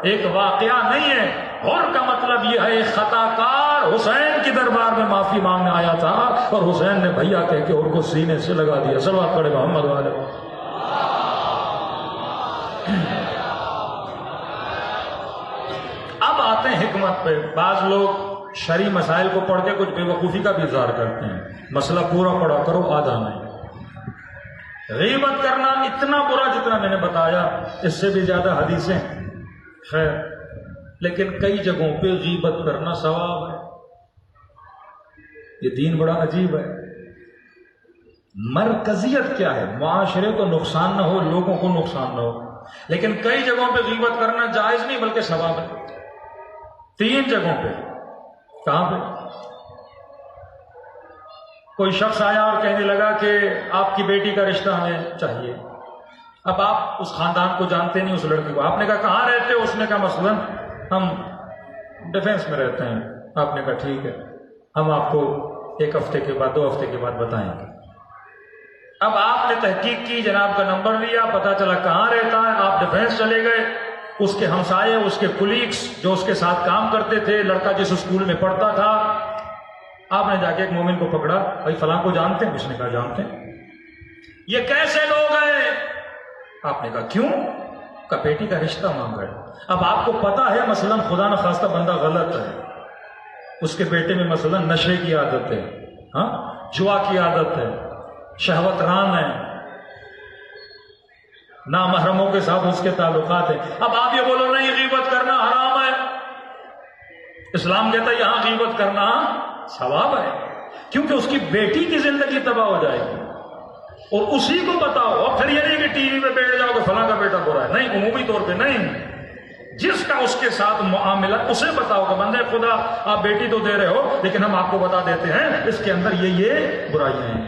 ایک واقعہ نہیں ہے، اور کا مطلب یہ ہے ایک خطا کار حسین کی دربار میں معافی مانگنے آیا تھا اور حسین نے بھیا کہہ کے اور کو سینے سے لگا دیا. صلوات پڑھے محمد والے. اب آتے ہیں حکمت پہ. بعض لوگ شرعی مسائل کو پڑھ کے کچھ بے وقوفی کا بھی اظہار کرتے ہیں. مسئلہ پورا پڑھا کرو، آدھا نہیں. غیبت کرنا اتنا برا جتنا میں نے بتایا، اس سے بھی زیادہ حدیثیں خیر، لیکن کئی جگہوں پہ غیبت کرنا ثواب ہے. یہ دین بڑا عجیب ہے. مرکزیت کیا ہے؟ معاشرے کو نقصان نہ ہو، لوگوں کو نقصان نہ ہو. لیکن کئی جگہوں پہ غیبت کرنا جائز نہیں بلکہ ثواب ہے. 3 جگہوں پہ. کہاں پہ؟ کوئی شخص آیا اور کہنے لگا کہ آپ کی بیٹی کا رشتہ ہمیں چاہیے. اب آپ اس خاندان کو جانتے نہیں، اس لڑکی کو. آپ نے کہا کہاں رہتے ہو؟ اس نے کہا مثلا ہم ڈیفینس میں رہتے ہیں. آپ نے کہا ٹھیک ہے، ہم آپ کو 1 ہفتے کے بعد 2 ہفتے کے بعد بتائیں گے. اب آپ نے تحقیق کی، جناب کا نمبر لیا، پتا چلا کہاں رہتا ہے. آپ ڈیفینس چلے گئے. اس کے ہمسائے، اس کے کولیگس جو اس کے ساتھ کام کرتے تھے، لڑکا جس اسکول میں پڑھتا تھا، آپ نے جا کے ایک مومن کو پکڑا. بھائی فلاں کو جانتے ہیں؟ اس نے کہا جانتے ہیں. یہ کیسے لوگ ہیں؟ آپ نے کہا کیوں؟ کا بیٹی کا رشتہ مانگا ہے. اب آپ کو پتا ہے مثلا خدا نہ خواستہ بندہ غلط ہے، اس کے بیٹے میں مثلا نشے کی عادت ہے، ہاں جوا کی عادت ہے، شہوت ران ہے، نامحرموں کے ساتھ اس کے تعلقات ہیں. اب آپ یہ بولو نہیں غیبت کرنا حرام ہے. اسلام کہتا ہے یہاں غیبت کرنا ثواب ہے، کیونکہ اس کی بیٹی کی زندگی تباہ ہو جائے گی اور اسی کو بتاؤ، اور پھر یہ نہیں کہ ٹی وی پہ بیٹھ جاؤ کہ فلاں کا بیٹا برا ہے، نہیں، عمومی طور پہ نہیں، جس کا اس کے ساتھ معاملہ اسے بتاؤ کہ بندے خدا آپ بیٹی تو دے رہے ہو لیکن ہم آپ کو بتا دیتے ہیں اس کے اندر یہ برائیاں ہیں،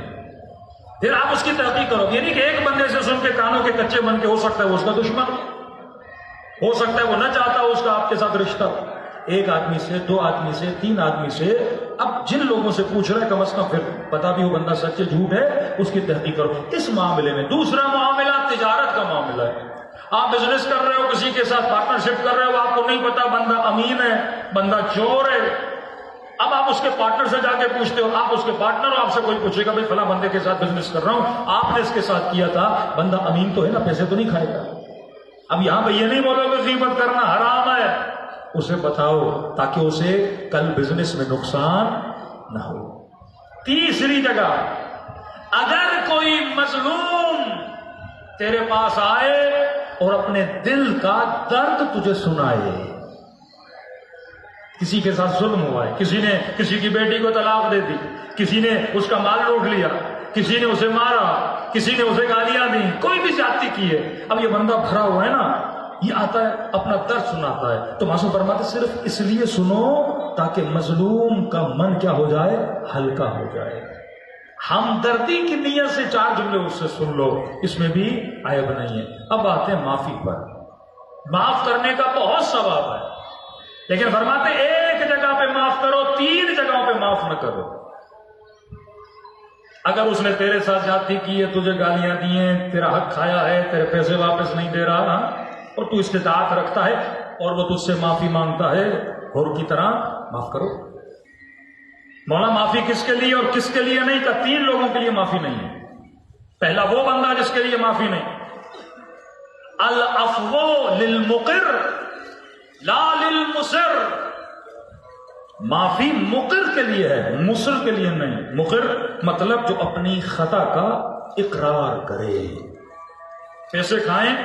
پھر آپ اس کی تحقیق کرو. یہ نہیں کہ ایک بندے سے سن کے کانوں کے کچے بن کے، ہو سکتا ہے وہ اس کا دشمن ہو سکتا ہے وہ نہ چاہتا ہو اس کا آپ کے ساتھ رشتہ. ایک آدمی سے، دو آدمی سے، تین آدمی سے، اب جن لوگوں سے پوچھ رہے کم از کم پھر پتا بھی ہو بندہ سچ ہے جھوٹ ہے، اس کی تحقیق کرو اس معاملے میں. دوسرا معاملہ تجارت کا معاملہ ہے. آپ بزنس کر رہے ہو، کسی کے ساتھ پارٹنرشپ کر رہے ہو، آپ کو نہیں پتا بندہ امین ہے، بندہ چور ہے. اب آپ اس کے پارٹنر سے جا کے پوچھتے ہو، آپ اس کے پارٹنر ہو، آپ سے کوئی پوچھے گا بھائی فلاں بندے کے ساتھ بزنس کر رہا ہوں، آپ نے اس کے ساتھ کیا تھا، بندہ امین تو ہے نا، پیسے تو نہیں کھائے گا. اب یہاں پہ یہ نہیں بولو کہ غیبت کرنا حرام ہے، اسے بتاؤ تاکہ اسے کل بزنس میں نقصان نہ ہو. تیسری جگہ، اگر کوئی مظلوم تیرے پاس آئے اور اپنے دل کا درد تجھے سنائے، کسی کے ساتھ ظلم ہوا ہے، کسی نے کسی کی بیٹی کو طلاق دے دی، کسی نے اس کا مال لوٹ لیا، کسی نے اسے مارا، کسی نے اسے گالیاں دی، کوئی بھی زیادتی کی ہے. اب یہ بندہ بھرا ہوا ہے نا، یہ آتا ہے اپنا درد سناتا ہے، تو معصوم فرماتے صرف اس لیے سنو تاکہ مظلوم کا من کیا ہو جائے، ہلکا ہو جائے. ہمدردی کی نیت سے چار جملے اس سے سن لو، اس میں بھی عیب نہیں ہے. اب آتے ہیں معافی پر. معاف کرنے کا بہت ثواب ہے، لیکن فرماتے ایک جگہ پہ معاف کرو، تین جگہوں پہ معاف نہ کرو. اگر اس نے تیرے ساتھ زیادتی کی ہے، تجھے گالیاں دی ہیں، تیرا حق کھایا ہے، تیرے پیسے واپس نہیں دے رہا، اور تو استطاعت رکھتا ہے اور وہ تجھ سے معافی مانگتا ہے، اور کی طرح معاف کرو. مولا معافی کس کے لیے اور کس کے لیے نہیں کا؟ تین لوگوں کے لیے معافی نہیں ہے. پہلا وہ بندہ جس کے لیے معافی نہیں. العفو للمقر لا للمصر. معافی مقر کے لیے ہے، مصر کے لیے نہیں. مقر مطلب جو اپنی خطا کا اقرار کرے. پیسے کھائیں،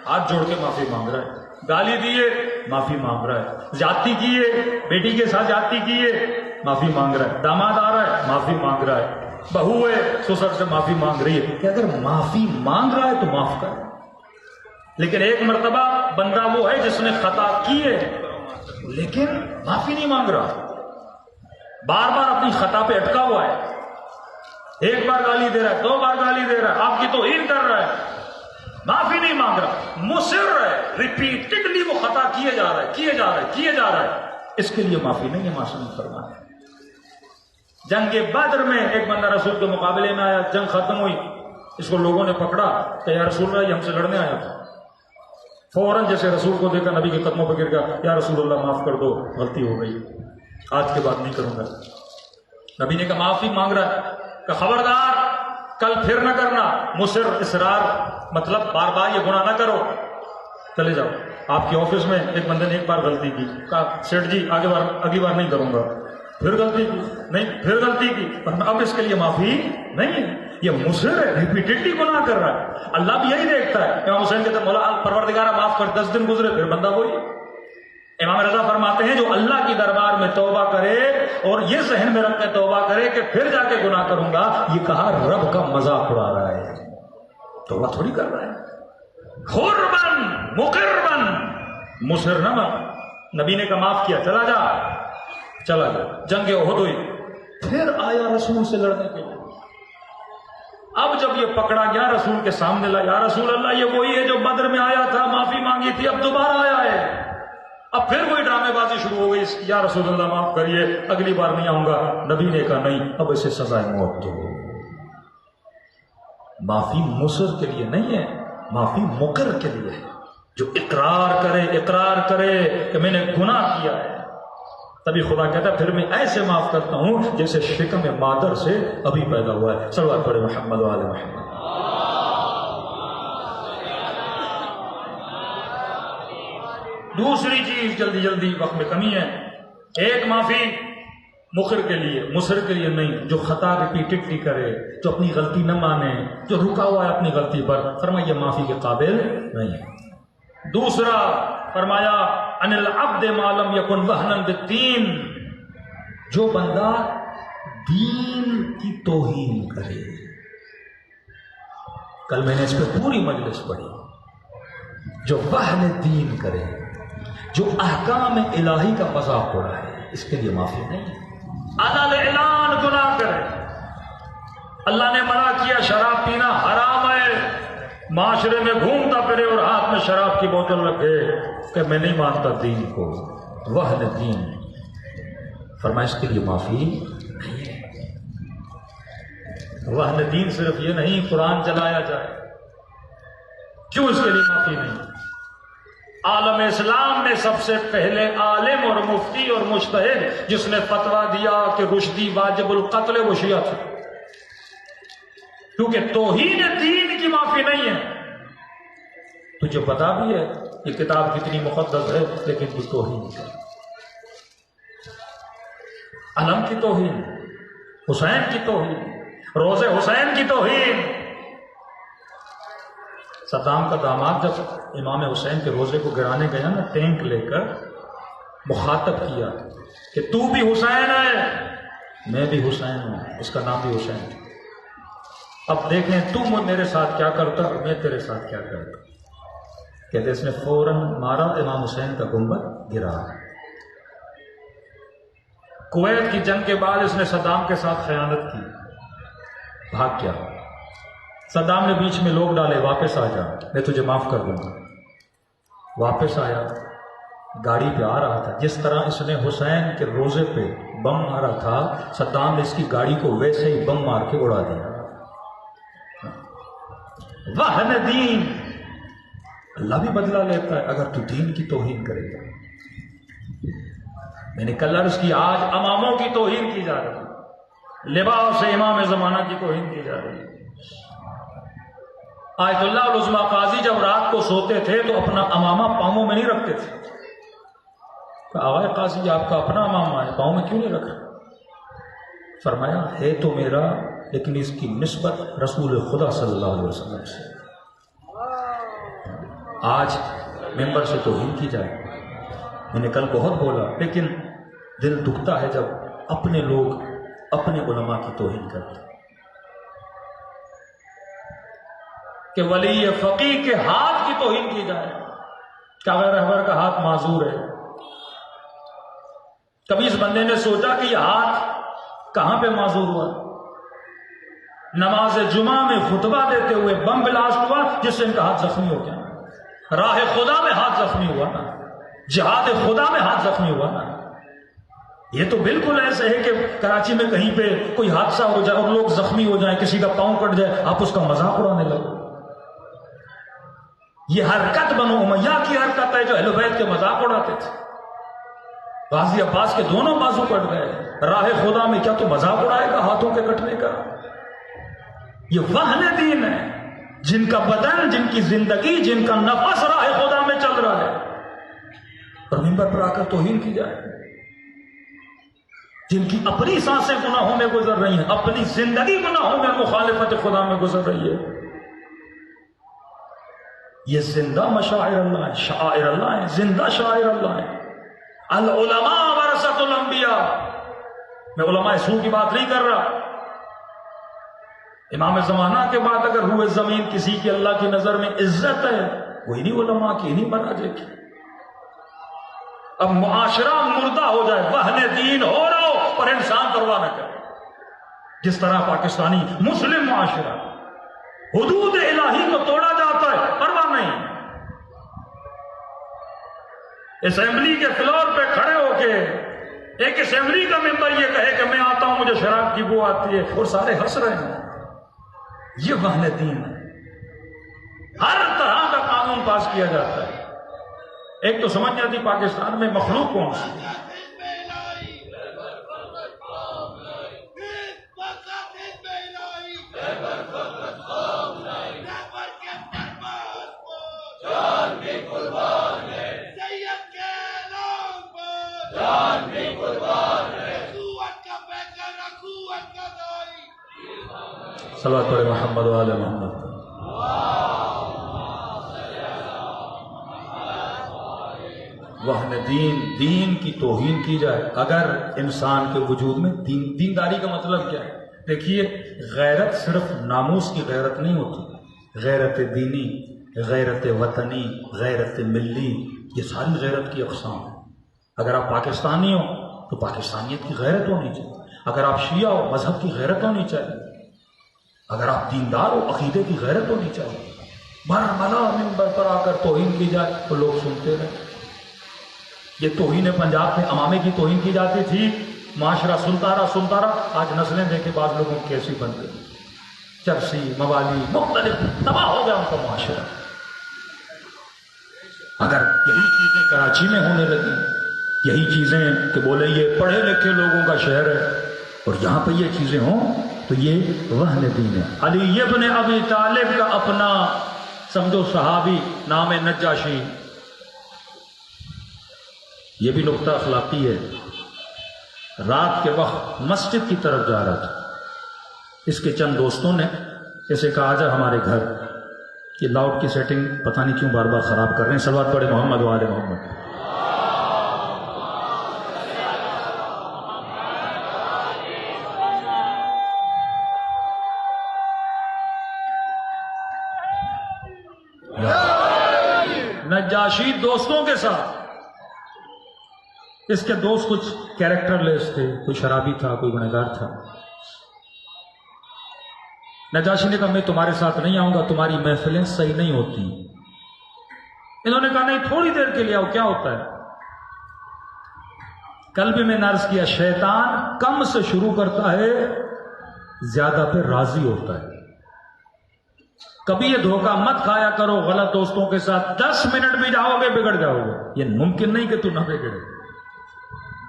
ہاتھ جوڑ کے معافی مانگ رہا ہے، گالی دیے معافی مانگ رہا ہے، زیادتی کیے، بیٹی کے ساتھ زیادتی کیے معافی مانگ رہا ہے، داماد آ رہا ہے معافی مانگ رہا ہے، بہو ہے سسر سے معافی مانگ رہی ہے. کہ اگر معافی مانگ رہا ہے تو معاف کر. لیکن ایک مرتبہ بندہ وہ ہے جس نے خطا کی ہے لیکن معافی نہیں مانگ رہا، بار بار اپنی خطا پہ اٹکا ہوا ہے. ایک بار گالی دے رہا ہے، دو بار گالی دے رہا ہے، آپ کی توہین کر رہا ہے، معافی نہیں مانگ رہا، مصر ہے، ریپیٹڈلی وہ خطا کیے جا رہا ہے. اس کے لیے معافی نہیں ہے. معصوم فرمایا جنگ بدر میں ایک بندہ رسول کے مقابلے میں آیا، جنگ ختم ہوئی، اس کو لوگوں نے پکڑا کہ یا رسول اللہ یہ ہم سے لڑنے آیا تھا. فوراً جیسے رسول کو دیکھا نبی کے قدموں پہ گر گیا، یا رسول اللہ معاف کر دو، غلطی ہو گئی، آج کے بعد نہیں کروں گا. نبی نے کہا معافی مانگ رہا ہے، کہ خبردار کل پھر نہ کرنا. مصر، اصرار مطلب بار بار یہ گناہ نہ کرو، چلے جاؤ. آپ کے آفس میں ایک بندے نے ایک بار غلطی کی، کہا سیٹھ جی اگلی بار نہیں کروں گا، پھر غلطی کی، نہیں پھر غلطی کی، اب اس کے لیے معافی نہیں ہے. یہ مصر ہے، ریپیٹڈلی گناہ کر رہا ہے. اللہ بھی یہی دیکھتا ہے. امام حسین کہتے ہیں مولا پروردگارہ معاف کر، 10 دن گزرے پھر بندہ وہی. امام رضا فرماتے ہیں جو اللہ کی دربار میں توبہ کرے اور یہ ذہن میں رکھ کے توبہ کرے کہ پھر جا کے گناہ کروں گا، یہ کہا رب کا مذاق اڑا رہا ہے، توبہ تھوڑی کر رہا ہے. خربن مقربن، مصر نہ بن. نبی نے کہا معاف کیا، چلا جا. جنگ احد ہوئی، پھر آیا رسول سے لڑنے کے لیے. اب جب یہ پکڑا گیا رسول کے سامنے لایا، یا رسول اللہ یہ وہی ہے جو بدر میں آیا تھا، معافی مانگی تھی، اب دوبارہ آیا ہے. اب پھر وہی ڈرامے بازی شروع ہو گئی، یا رسول اللہ معاف کریے، اگلی بار نہیں آؤں گا. نبی نے کہا نہیں، اب اسے سزائے موت دو. معافی مصر کے لیے نہیں ہے، معافی مقر کے لیے ہے، جو اقرار کرے کہ میں نے گناہ کیا ہے. تبھی خدا کہتا ہے پھر میں ایسے معاف کرتا ہوں جیسے شکم مادر سے ابھی پیدا ہوا ہے. صلوات پڑھے محمد و آل محمد. دوسری چیز، جلدی وقت میں کمی ہے. ایک معافی مقر کے لیے، مصر کے لیے نہیں. جو خطا ریپیٹڈلی کرے، جو اپنی غلطی نہ مانے، جو رکا ہوا ہے اپنی غلطی پر، فرمایا یہ معافی کے قابل نہیں ہے. دوسرا فرمایا عن العبد ما لم يكن وهنا بالدين، جو بندہ دین کی توہین کرے. کل میں نے اس پہ پوری مجلس پڑھی. جو وہن دین کرے، جو احکام الہی کا مذاق اڑائے، اس کے لیے معافی نہیں. علل اعلان گناہ کرے. اللہ نے منع کیا شراب پینا حرام ہے، معاشرے میں گھومتا پھرے اور ہاتھ میں شراب کی بوتل رکھے کہ میں نہیں مانتا دین کو، وہن دین. فرمایا اس کے لیے معافی نہیں ہے. وہن دین صرف یہ نہیں قرآن چلایا جائے، کیوں اس کے لیے معافی نہیں؟ عالم اسلام میں سب سے پہلے عالم اور مفتی اور مجتہد جس نے فتویٰ دیا کہ رشدی واجب القتل وہ شیعہ تھا، کیونکہ توہین دین کی معافی نہیں ہے. تجھے پتا بھی ہے یہ کتاب کتنی مقدس ہے، لیکن یہ توہین ہے. علم کی توہین، حسین کی توہین، روزے حسین کی توہین. صدام کا داماد جب امام حسین کے روزے کو گرانے گیا نا، ٹینک لے کر مخاطب کیا کہ تو بھی حسین ہے، میں بھی حسین ہوں، اس کا نام بھی حسین. اب دیکھیں تو میرے ساتھ کیا کرتا اور میں تیرے ساتھ کیا کرتا. کہتے اس نے فوراً مارا، امام حسین کا گنبد گرا. کویت کی جنگ کے بعد اس نے صدام کے ساتھ خیانت کی، بھاگ گیا. صدام نے بیچ میں لوگ ڈالے، واپس آ جا میں تجھے معاف کر دوں گا. واپس آیا، گاڑی پہ آ رہا تھا. جس طرح اس نے حسین کے روزے پہ بم مارا تھا، صدام نے اس کی گاڑی کو ویسے ہی بم مار کے اڑا دیا. وہن دین. اللہ بھی بدلہ لیتا ہے اگر تو دین کی توہین کرے گا. میں نے کل عرض کی آج اماموں کی توہین کی جا رہی ہے، لباس سے امام زمانہ کی توہین کی جا رہی ہے. آیت اللہ العظمیٰ قاضی جب رات کو سوتے تھے تو اپنا امامہ پاؤں میں نہیں رکھتے تھے. آغا قاضی آپ کا اپنا امامہ ہے، پاؤں میں کیوں نہیں رکھا؟ فرمایا ہے تو میرا، لیکن اس کی نسبت رسول خدا صلی اللہ علیہ وسلم سے. آج ممبر سے توہین کی جائے. میں نے کل بہت بولا، لیکن دل دکھتا ہے جب اپنے لوگ اپنے علماء کی توہین کرتے کہ ولی فقیہ کے ہاتھ کی توہین کی جائے. کعبہ رہبر کا ہاتھ معذور ہے. کبھی اس بندے نے سوچا کہ یہ ہاتھ کہاں پہ معذور ہوا؟ نماز جمعہ میں خطبہ دیتے ہوئے بم بلاسٹ ہوا جس سے ان کا ہاتھ زخمی ہو گیا. راہ خدا میں ہاتھ زخمی ہوا نا، جہاد خدا میں ہاتھ زخمی ہوا نا. یہ تو بالکل ایسے ہے کہ کراچی میں کہیں پہ کوئی حادثہ ہو جائے اور لوگ زخمی ہو جائیں، کسی کا پاؤں کٹ جائے، آپ اس کا مذاق اڑانے لگو. یہ حرکت بنو امیہ کی حرکت ہے جو اہل بیت کے مذاق اڑاتے تھے. غازی عباس کے دونوں بازو کٹ گئے. راہ خدا میں کیا تو مذاق اڑائے گا ہاتھوں کے کٹنے کا؟ یہ وہن دین ہے. جن کا بدن، جن کی زندگی، جن کا نفس راہ خدا میں چل رہا ہے، اور ممبر پر آ کر توہین کی جائے. جن کی اپنی سانسیں گناہوں میں گزر رہی ہیں، اپنی زندگی گناہوں میں مخالفت خدا میں گزر رہی ہے. یہ زندہ مشاعر اللہ ہے، شعائر اللہ ہے، زندہ شاعر اللہ ہے. العلماء ورثۃ الانبیاء. میں علماء سو کی بات نہیں کر رہا. امام زمانہ کے بعد اگر ہوئے زمین کسی کی اللہ کی نظر میں عزت ہے، کوئی نہیں علماء کی، نہیں مناظر کی. اب معاشرہ مردہ ہو جائے، وہن دین ہو رہا ہو پر انسان پرواہ نہ کرے. جس طرح پاکستانی مسلم معاشرہ حدود الہی کو توڑا جاتا ہے، پرواہ نہیں. اسمبلی کے فلور پہ کھڑے ہو کے ایک اسمبلی کا ممبر یہ کہے کہ میں آتا ہوں مجھے شراب کی بو آتی ہے، اور سارے ہنس رہے ہیں. یہ وہن دین ہے. ہر طرح کا قانون پاس کیا جاتا ہے. ایک تو سمجھ جاتی پاکستان میں مخلوق کون سی ہے. صلوات پڑھے محمد و آل محمد. وہن دین کی توہین کی جائے. اگر انسان کے وجود میں دینداری کا مطلب کیا ہے؟ دیکھیے، غیرت صرف ناموس کی غیرت نہیں ہوتی، غیرت دینی، غیرت وطنی، غیرت ملی، یہ ساری غیرت کی اقسام ہیں. اگر آپ پاکستانی ہو تو پاکستانیت کی غیرت ہونی چاہیے، اگر آپ شیعہ ہو مذہب کی غیرت ہونی چاہیے، اگر آپ دیندار ہو عقیدے کی غیرت ہونی چاہیے. برملا منبر پر آ کر توہین کی جائے تو لوگ سنتے رہے. یہ توہین پنجاب میں امامے کی توہین کی جاتی تھی، معاشرہ سنتا رہا. آج نسلیں دیکھیں بعض لوگوں کی کیسی بن گئی، چرسی، موالی، مختلف، تباہ ہو گیا ان کا معاشرہ. اگر یہی چیزیں کراچی میں ہونے لگی، یہی چیزیں کہ بولے یہ پڑھے لکھے لوگوں کا شہر ہے، اور یہاں پہ یہ چیزیں ہوں تو یہ وہن دین ہے. علی ابن ابی طالب کا اپنا سمجھو صحابی نام نجاشی، یہ بھی نقطہ اخلاقی ہے. رات کے وقت مسجد کی طرف جا رہا تھا، اس کے چند دوستوں نے اسے کہا آجا ہمارے گھر. یہ لاؤڈ کی سیٹنگ پتہ نہیں کیوں بار بار خراب کر رہے ہیں. صلوات پڑھے محمد و آل محمد. نجاشی دوستوں کے ساتھ، اس کے دوست کچھ کیریکٹر لیس تھے، کوئی شرابی تھا، کوئی گنہگار تھا. نجاشی نے کہا میں تمہارے ساتھ نہیں آؤں گا، تمہاری محفلیں صحیح نہیں ہوتی. انہوں نے کہا نہیں تھوڑی دیر کے لیے آؤ، کیا ہوتا ہے. کل بھی میں نے عرض کیا شیطان کم سے شروع کرتا ہے، زیادہ پہ راضی ہوتا ہے. کبھی یہ دھوکہ مت کھایا کرو غلط دوستوں کے ساتھ، 10 منٹ بھی جاؤ گے بگڑ جاؤ گے. یہ ممکن نہیں کہ تو نہ بگڑے.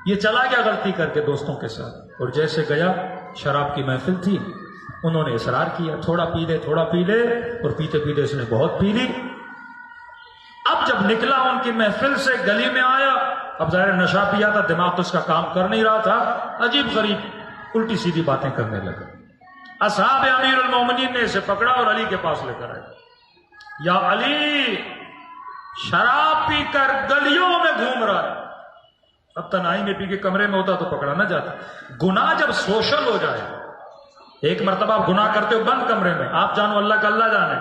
یہ چلا گیا غلطی کر کے دوستوں کے ساتھ، اور جیسے گیا شراب کی محفل تھی، انہوں نے اصرار کیا تھوڑا پی لے تھوڑا پی لے، اور پیتے پیتے اس نے بہت پی لی. اب جب نکلا ان کی محفل سے گلی میں آیا، اب ظاہر نشہ پیا تھا، دماغ تو اس کا کام کر نہیں رہا تھا، عجیب غریب الٹی سیدھی باتیں کرنے لگا. اصحاب امیر المومنین نے اسے پکڑا اور علی کے پاس لے کر آئے. یا علی، شراب پی کر گلیوں میں گھوم رہا ہے. اب تنہائی میں پی کے کمرے میں ہوتا تو پکڑا نہ جاتا. گناہ جب سوشل ہو جائے، ایک مرتبہ آپ گناہ کرتے ہو بند کمرے میں، آپ جانو اللہ کا اللہ جانے،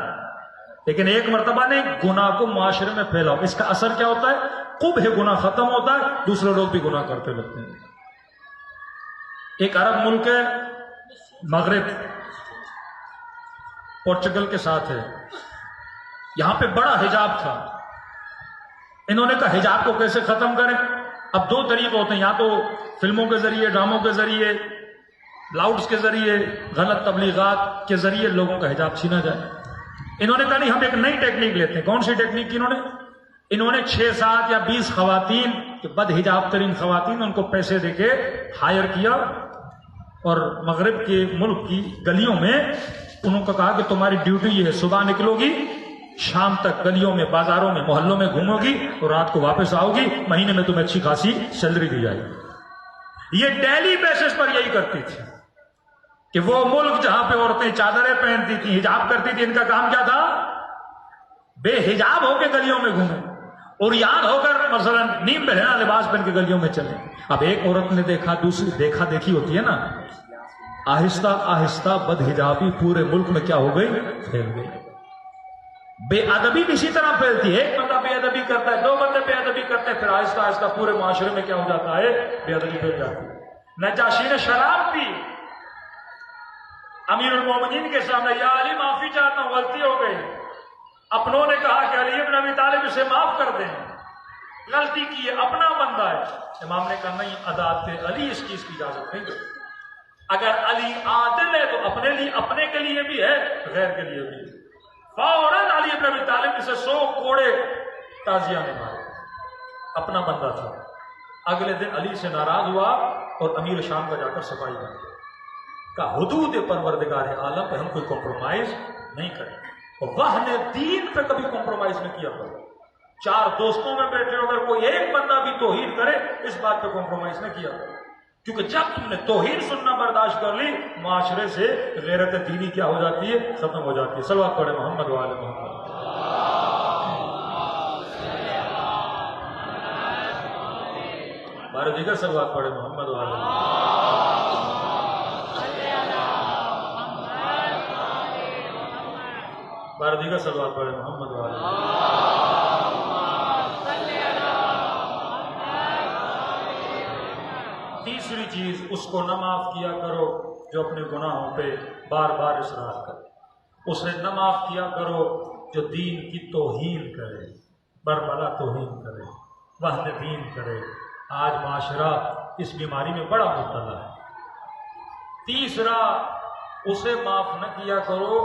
لیکن ایک مرتبہ نہیں، گناہ کو معاشرے میں پھیلاؤ. اس کا اثر کیا ہوتا ہے؟ قبح گناہ ختم ہوتا ہے، دوسرے لوگ بھی گناہ کرتے لگتے ہیں. ایک عرب ملک ہے مغرب، پورچگل کے ساتھ ہے، یہاں پہ بڑا حجاب تھا. انہوں نے کہا حجاب کو کیسے ختم کریں؟ اب 2 طریقے ہوتے ہیں، یا تو فلموں کے ذریعے، ڈراموں کے ذریعے، لاؤڈز کے ذریعے، غلط تبلیغات کے ذریعے لوگوں کا حجاب چھینا جائے. انہوں نے کہا نہیں، ہم ایک نئی ٹیکنیک لیتے ہیں. کون سی ٹیکنیک کی؟ انہوں نے 6, 7 یا 20 خواتین، بد حجاب ترین خواتین، ان کو پیسے دے کے ہائر کیا، اور مغرب کے ملک کی گلیوں میں انہوں کو کہا کہ تمہاری ڈیوٹی یہ ہے، صبح نکلو گی، شام تک گلیوں میں، بازاروں میں، محلوں میں گھومو گی، اور رات کو واپس آؤ گی، مہینے میں تمہیں اچھی خاصی سیلری دی جائے گی. یہ ڈیلی بیسس پر یہی کرتی تھی کہ وہ ملک جہاں پہ عورتیں چادریں پہنتی تھیں، حجاب کرتی تھی، ان کا کام کیا تھا؟ بے حجاب ہو کے گلیوں میں گھومیں، اور یاد ہو کر مثلا نیم بہنا لباس پہن کے گلیوں میں چلیں. اب ایک عورت نے دیکھا، دوسری دیکھا دیکھی ہوتی ہے نا، آہستہ آہستہ بد حجابی پورے ملک میں کیا ہو گئی؟ پھیل گئی. بے ادبی بھی اسی طرح پھیلتی ہے. ایک بندہ بے ادبی کرتا ہے، 2 بندے بے ادبی کرتے ہیں، پھر آہستہ آہستہ پورے معاشرے میں کیا ہو جاتا ہے؟ بے ادبی پھیل جاتی ہے. نجاشی نے شراب پی، امیر المومنین کے سامنے، یا علی معافی چاہتا ہوں، غلطی ہو گئی. اپنوں نے کہا کہ علی ابن ابی طالب اسے معاف کر دیں، غلطی کی ہے، اپنا بندہ ہے. امام نے کہا نہیں، عدالت علی اس چیز کی اجازت نہیں دے. اگر علی عادل ہے تو اپنے لیے، اپنے کے لیے بھی ہے، غیر کے لیے بھی ہے. فوراً علی ابن ابی طالب اسے 100 کوڑے تازیہ نے مارے، اپنا بندہ تھا. اگلے دن علی سے ناراض ہوا اور امیر شام کا جا کر صفائی کر کا حدود پروردگار عالم پہ ہم کوئی کمپرومائز نہیں کریں. اور وہن دین پہ کبھی کمپرومائز نہیں کیا کرو. 4 دوستوں میں بیٹھے ہو، اگر کوئی ایک بندہ بھی توہین کرے، اس بات پہ کمپرومائز نہ کیا کرو، کیونکہ جب تم نے توہین سننا برداشت کر لی، معاشرے سے غیرت دینی کیا ہو جاتی ہے؟ ختم ہو جاتی ہے. صلوات پڑھے محمد و آل محمد. بار دیگر صلوات پڑھے محمد والے بار دیگر صلوات پڑھے محمد والے تیسری چیز، اس کو نہ معاف کیا کرو جو اپنے گناہوں پہ بار بار اصرار کرے، اسے نہ معاف کیا کرو جو دین کی توہین کرے، بربلا توہین کرے، وحدت دین کرے۔ آج معاشرہ اس بیماری میں بڑا مبتلا ہے۔ تیسرا، اسے معاف نہ کیا کرو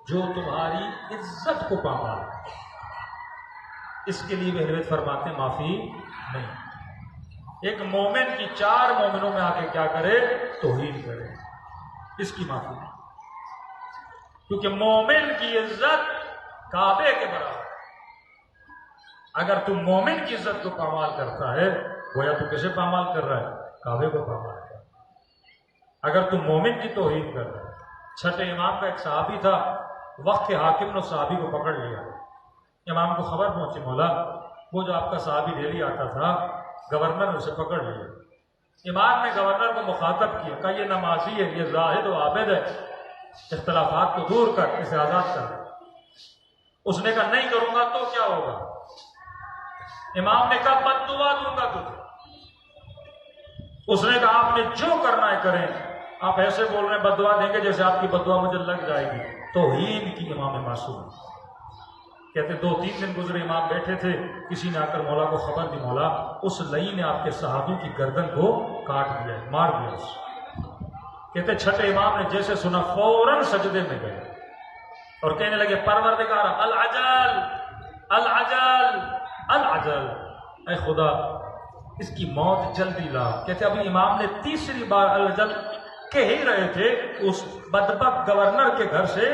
جو تمہاری عزت کو پامال کرے، اس کے لیے اہل بیت فرماتے ہیں معافی نہیں۔ ایک مومن کی 4 مومنوں میں آ کے کیا کرے؟ توہین کرے، اس کی معافی نہیں، کیونکہ مومن کی عزت کعبے کے برابر۔ اگر تم مومن کی عزت کو پامال کرتا ہے، گویا تو کسے پامال کر رہا ہے؟ کعبے کو پامال کر رہا ہے۔ اگر تم مومن کی توہین کر رہا ہے۔ چھٹے امام کا ایک صحابی تھا، وقت کے حاکم نے صحابی کو پکڑ لیا۔ امام کو خبر پہنچی، مولا وہ جو آپ کا صحابی ڈیلی آتا تھا، گورنر نے اسے پکڑ لیا۔ امام نے گورنر کو مخاطب کیا، کہا یہ نمازی ہے، یہ زاہد و عابد ہے، اختلافات کو دور کر، اسے آزاد کر۔ اس نے کہا نہیں کروں گا تو کیا ہوگا؟ امام نے کہا بد دعا دوں گا تجھے۔ اس نے کہا آپ نے جو کرنا ہے کریں، آپ ایسے بول رہے ہیں بد دعا دیں گے جیسے آپ کی بد دعا مجھے لگ جائے گی۔ توہین کی امام معصوم۔ کہتے 2-3 دن گزرے، امام بیٹھے تھے، کسی نے آ کر مولا کو خبر دی، مولا اس لئی نے آپ کے صحابی کی گردن کو کاٹ دیا، مار دیا اس۔ کہتے چھٹے امام نے جیسے سنا فوراً سجدے میں گئے اور کہنے لگے پروردگار العجل العجل العجل، اے خدا اس کی موت جلدی لا۔ کہتے ابھی امام نے تیسری بار العجل کہہ ہی رہے تھے، اس بدبخت گورنر کے گھر سے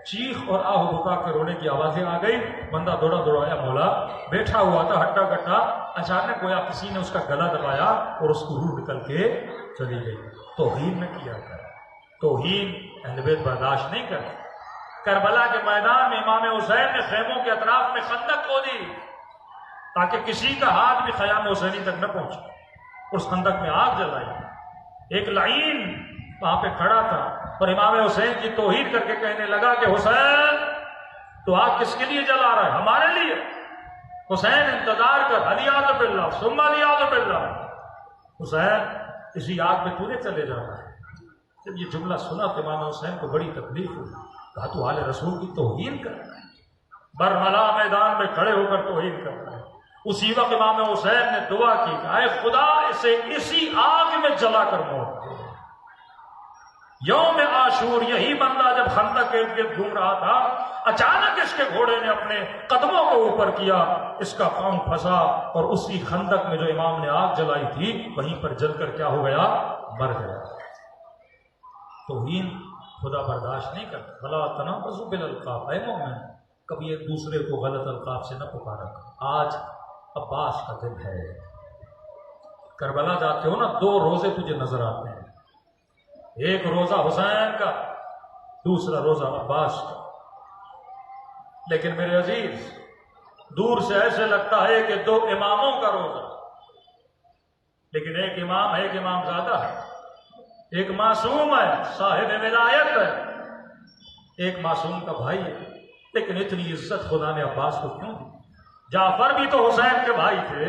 چیخ اور آہ بکا کے رونے کی آوازیں آ گئی۔ بندہ دوڑا آیا، مولا بیٹھا ہوا تھا ہٹا کٹا، اچانک گویا کسی نے اس کا گلا دبایا اور اس کو روح نکل کے چلی گئی۔ توہین نہ کیا کر، توہین اہل بیت برداشت نہیں کر۔ کربلا کے میدان میں امام حسین نے خیموں کے اطراف میں خندق کھودی تاکہ کسی کا ہاتھ بھی خیام حسینی تک نہ پہنچے، اس خندق میں آگ جلائی۔ ایک لعین وہاں پہ کھڑا تھا اور امام حسین کی توہین کر کے کہنے لگا کہ حسین تو آگ کس کے لیے جلا رہا ہے؟ ہمارے لیے۔ حسین انتظار کر، علیاذ باللہ ثم علیاذ باللہ، حسین اسی آگ میں تو نے چلے جانا ہے۔ جب یہ جملہ سنا تو امام حسین کو بڑی تکلیف ہوئی، کہا تو آل رسول کی توہین کر رہا ہے، برملا میدان میں کھڑے ہو کر توہین کر رہا ہے۔ اسی وقت امام حسین نے دعا کی کہ اے خدا اسے اسی آگ میں جلا کر موت دے۔ یوم عاشور یہی بندہ جب خندق کے ارد گرد گھوم رہا تھا، اچانک اس کے گھوڑے نے اپنے قدموں کو اوپر کیا، اس کا پاؤں پھنسا اور اسی خندق میں جو امام نے آگ جلائی تھی وہیں پر جل کر کیا ہو گیا؟ مر گیا۔ توہین خدا برداشت نہیں کرتا۔ بھلا تنابزوا بالالقاب، اے مومن کبھی ایک دوسرے کو غلط القاب سے نہ پکارا کرو۔ آج عباس کا دن ہے، کربلا جاتے ہو نا، 2 روزے تجھے نظر آتے ہیں، ایک روزہ حسین کا، دوسرا روزہ عباس کا۔ لیکن میرے عزیز دور سے ایسے لگتا ہے کہ 2 اماموں کا روزہ، لیکن ایک امام زیادہ ہے، ایک معصوم ہے، صاحب ولایت ہے، ایک معصوم کا بھائی ہے۔ لیکن اتنی عزت خدا نے عباس کو کیوں دی؟ جعفر بھی تو حسین کے بھائی تھے،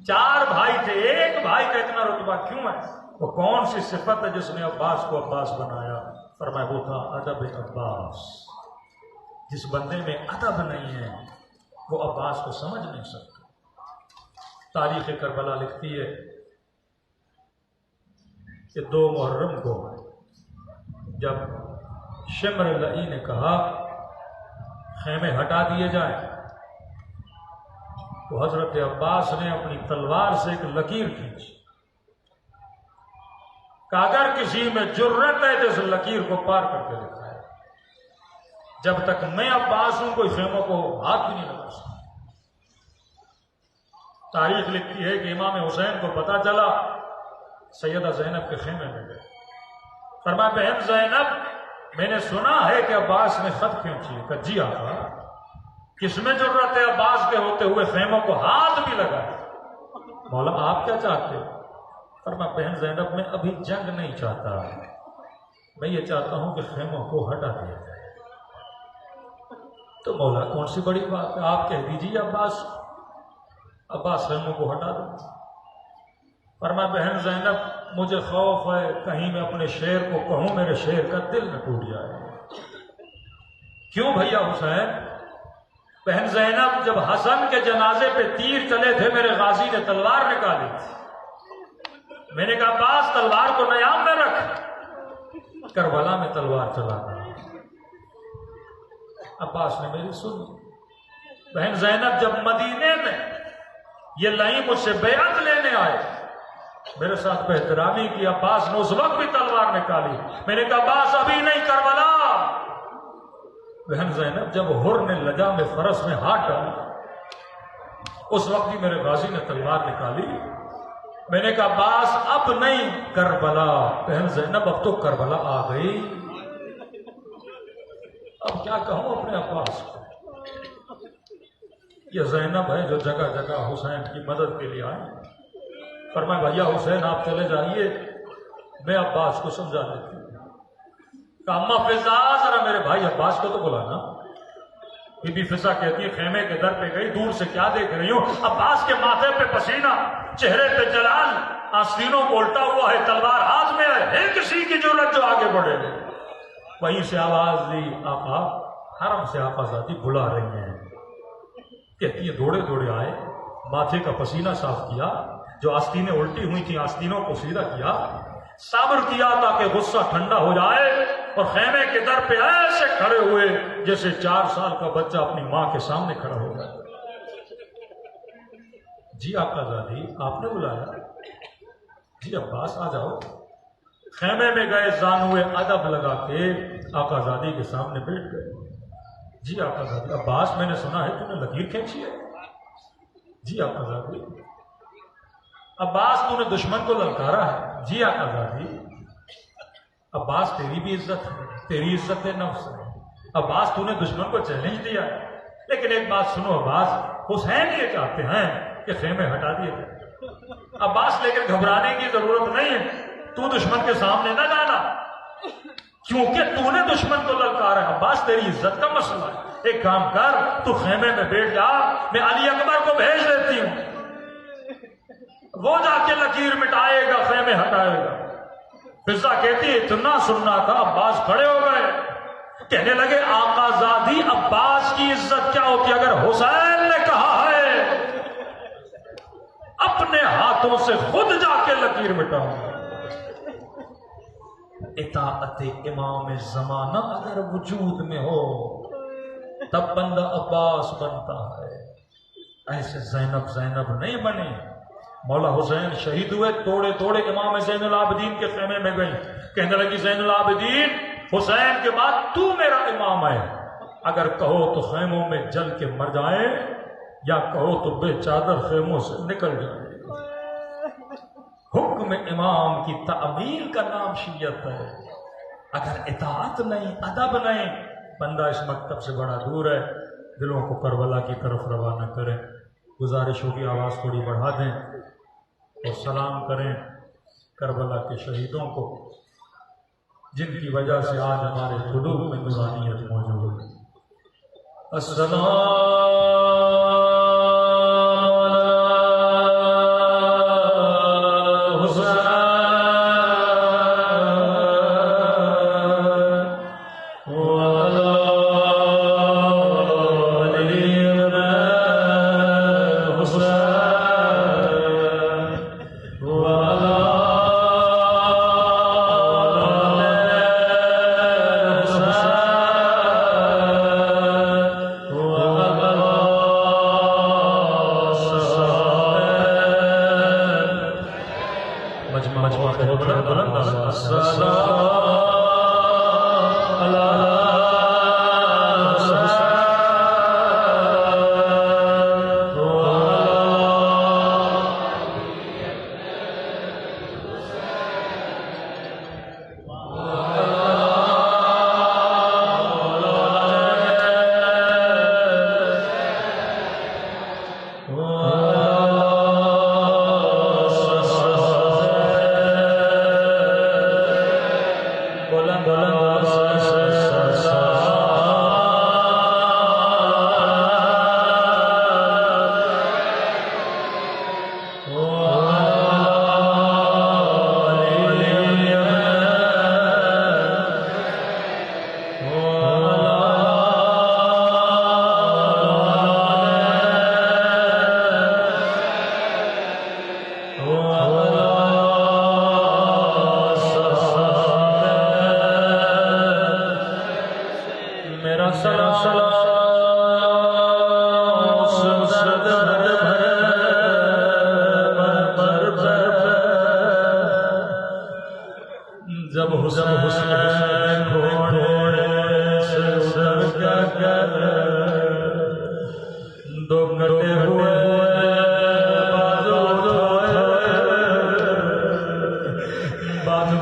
4 بھائی تھے، ایک بھائی کا اتنا رتبہ کیوں ہے؟ وہ کون سی صفت ہے جس نے عباس کو عباس بنایا؟ فرمایا وہ تھا ادب عباس۔ جس بندے میں ادب نہیں ہے وہ عباس کو سمجھ نہیں سکتا۔ تاریخ کربلا لکھتی ہے کہ 2 محرم کو جب شمر لئی نے کہا خیمے ہٹا دیے جائیں تو حضرت عباس نے اپنی تلوار سے ایک لکیر کھینچی کہ اگر کسی میں جرت ہے تو اس لکیر کو پار کر کے دکھائے، جب تک میں عباس ہوں کوئی خیموں کو ہاتھ بھی نہیں لگا سکتا۔ تاریخ لکھتی ہے کہ امام حسین کو پتا چلا، سیدہ زینب کے خیمے میں گئے، فرمایا بہن زینب میں نے سنا ہے کہ عباس نے خط کھینچی ہے۔ کہ جی آقا، کس میں جرت ہے عباس کے ہوتے ہوئے خیموں کو ہاتھ بھی لگائے؟ مولا آپ کیا چاہتے ہو؟ فرمایا بہن زینب میں ابھی جنگ نہیں چاہتا، میں یہ چاہتا ہوں کہ خیموں کو ہٹا دیا جائے۔ تو مولا کون سی بڑی بات ہے، آپ کہہ دیجیے عباس خیموں کو ہٹا دو۔ فرمایا بہن زینب مجھے خوف ہے کہیں میں اپنے شیر کو کہوں میرے شیر کا دل نہ ٹوٹ جائے۔ کیوں بھیا حسین؟ بہن زینب جب حسن کے جنازے پہ تیر چلے تھے میرے غازی نے تلوار نکالی تھی، میں نے کہا عباس تلوار کو نیام میں رکھ، کربلا میں تلوار چلانا۔ عباس نے میری سنی۔ بہن زینب جب مدینے میں یہ لائیں مجھ سے بیعت لینے آئے، میرے ساتھ بے احترامی کی، عباس نے اس وقت بھی تلوار نکالی، میں نے کہا عباس ابھی نہیں کربلا۔ بہن زینب جب ہر نے لجا میں فرس میں ہاتھ ڈالا اس وقت بھی میرے غازی نے تلوار نکالی، میں نے کہا عباس اب نہیں کربلا۔ بہن زینب اب تو کربلا آ گئی، اب کیا کہوں اپنے عباس کو۔ یہ زینب ہے جو جگہ جگہ حسین کی مدد کے لیے آئے۔ فرمایا بھیا حسین آپ چلے جائیے، میں عباس کو سمجھا دیتی ہوں۔ اما فضا ذرا میرے بھائی عباس کو تو بلانا۔ بی بی فضا کہتی ہے خیمے کے در پہ گئی، دور سے کیا دیکھ رہی ہوں؟ عباس کے ماتھے پہ پسینہ، چہرے پہ جلال، آستینوں کو الٹا ہوا ہے، تلوار ہاتھ میں ہے کسی کی جرأت جو آگے بڑھے۔ وہیں سے آواز دی آقا حرم سے آقا ذاتی بلا رہی ہیں۔ کہتی ہے دوڑے دوڑے آئے، ماتھے کا پسینہ صاف کیا، جو آستینیں الٹی ہوئی تھیں آستینوں کو سیدھا کیا، صبر کیا تاکہ غصہ ٹھنڈا ہو جائے، اور خیمے کے در پہ ایسے کھڑے ہوئے جیسے 4 سال کا بچہ اپنی ماں کے سامنے کھڑا ہو جائے۔ جی آقا زادی آپ نے بلایا؟ جی عباس آ جاؤ۔ خیمے میں گئے، زانوے ادب لگا کے آقا زادی کے سامنے بیٹھ گئے۔ جی آقا زادی۔ عباس میں نے سنا ہے تم نے لکیر کھینچی ہے؟ جی آقا زادی۔ عباس تو نے دشمن کو للکارا ہے؟ جی آقا زادی۔ عباس تیری بھی عزت ہے، تیری عزت نفس ہے، عباس تو نے دشمن کو چیلنج دیا ہے، لیکن ایک بات سنو عباس، حسین یہ چاہتے ہیں کہ خیمے ہٹا دیے جائیں۔ عباس لیکن گھبرانے کی ضرورت نہیں ہے، تو دشمن کے سامنے نہ جانا کیونکہ تو نے دشمن کو للکارا ہے۔ عباس تیری عزت کا مسئلہ ہے، ایک کام کر تو خیمے میں بیٹھ جا، میں علی اکبر کو بھیج دیتی ہوں، وہ جا کے لکیر مٹائے گا، خیمے ہٹائے گا۔ فضا کہتی اتنا سننا تھا، عباس کھڑے ہو گئے، کہنے لگے آقا زادی عباس کی عزت کیا ہوتی ہے؟ اگر حسین نے کہا ہے اپنے ہاتھوں سے خود جا کے لکیر مٹاؤں گا۔ اطاعت امام زمانہ اگر وجود میں ہو تب بندہ عباس بنتا ہے، ایسے زینب نہیں بنے۔ مولا حسین شہید ہوئے، توڑے توڑے امام زین العابدین کے خیمے میں گئی، کہنے لگی زین العابدین حسین کے بعد تو میرا امام ہے، اگر کہو تو خیموں میں جل کے مر جائیں یا کہو تو بے چادر خیموں سے نکل جائیں۔ حکم امام کی تعمیل کا نام شیعت ہے، اگر اطاعت نہیں، ادب نہیں، بندہ اس مکتب سے بڑا دور ہے۔ دلوں کو کربلا کی طرف روانہ کریں، گزارش ہوگی آواز تھوڑی بڑھا دیں اور سلام کریں کربلا کے شہیدوں کو جن کی وجہ سے آج ہمارے قلوب میں نورانیت موجود ہے۔ جب حسین گھوڑے سے اتر کر دو کٹے ہوئے بازو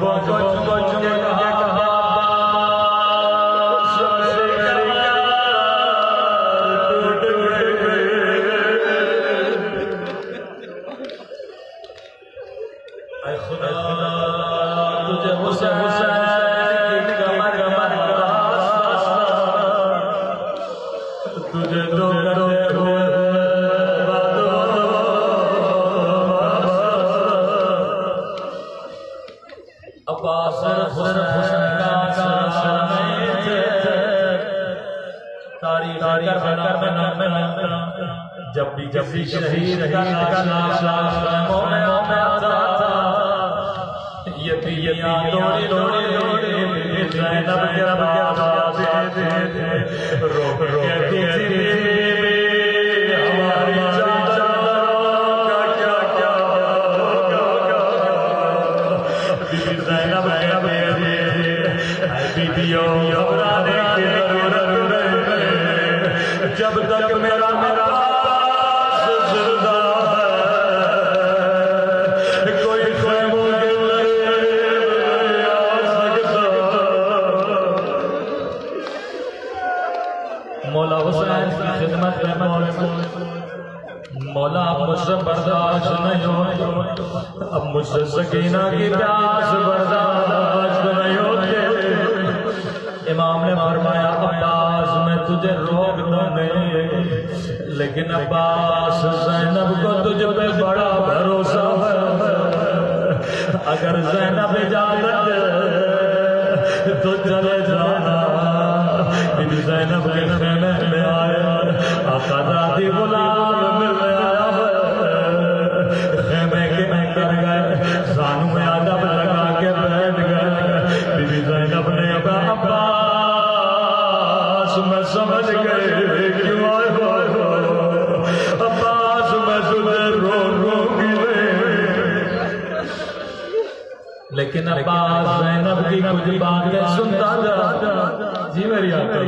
بچ کے کہا اے خدا تجھے حسین کی کمر تجھے دو کٹے ہوئے عباس حسین کا سامنے تھے تاریخ بنا جب بھی شہید کا نام میں آتا تھا یہ دوڑی زینب کے عباس رو کہتی تھی ہماری چادر کیا زینب بیبیوں گھبرانے کی ضرورت نہیں جب تک میرا عباس زندہ ہے کوئی خیموں کے قریب آ سکتا مولا حسین کی خدمت میں مولا اب مجھ سے برداشت نہیں ہوتی اب مجھ سے سکینہ کی پیاس برداشت نہیں ہوتی امام نے فرمایا عباس میں تجھے روکتا نہیں لیکن عباس زینب کو تجھ پہ بڑا بھروسہ ہے اگر زینب اجازت دے تو چلے جانا بی زینب کے خیمے میں آیا آقا دادی غلام میں آیا خیمے کے اندر گئے زانوں میں ادب لگا کے بیٹھ گئے بی زینب نے کہا عباس میں سمجھ گئے کیوں آئے ہو عباس میں تجھے رو گئے لیکن عباس زینب کی کچھ باتیں سنتا جا جی میری آقا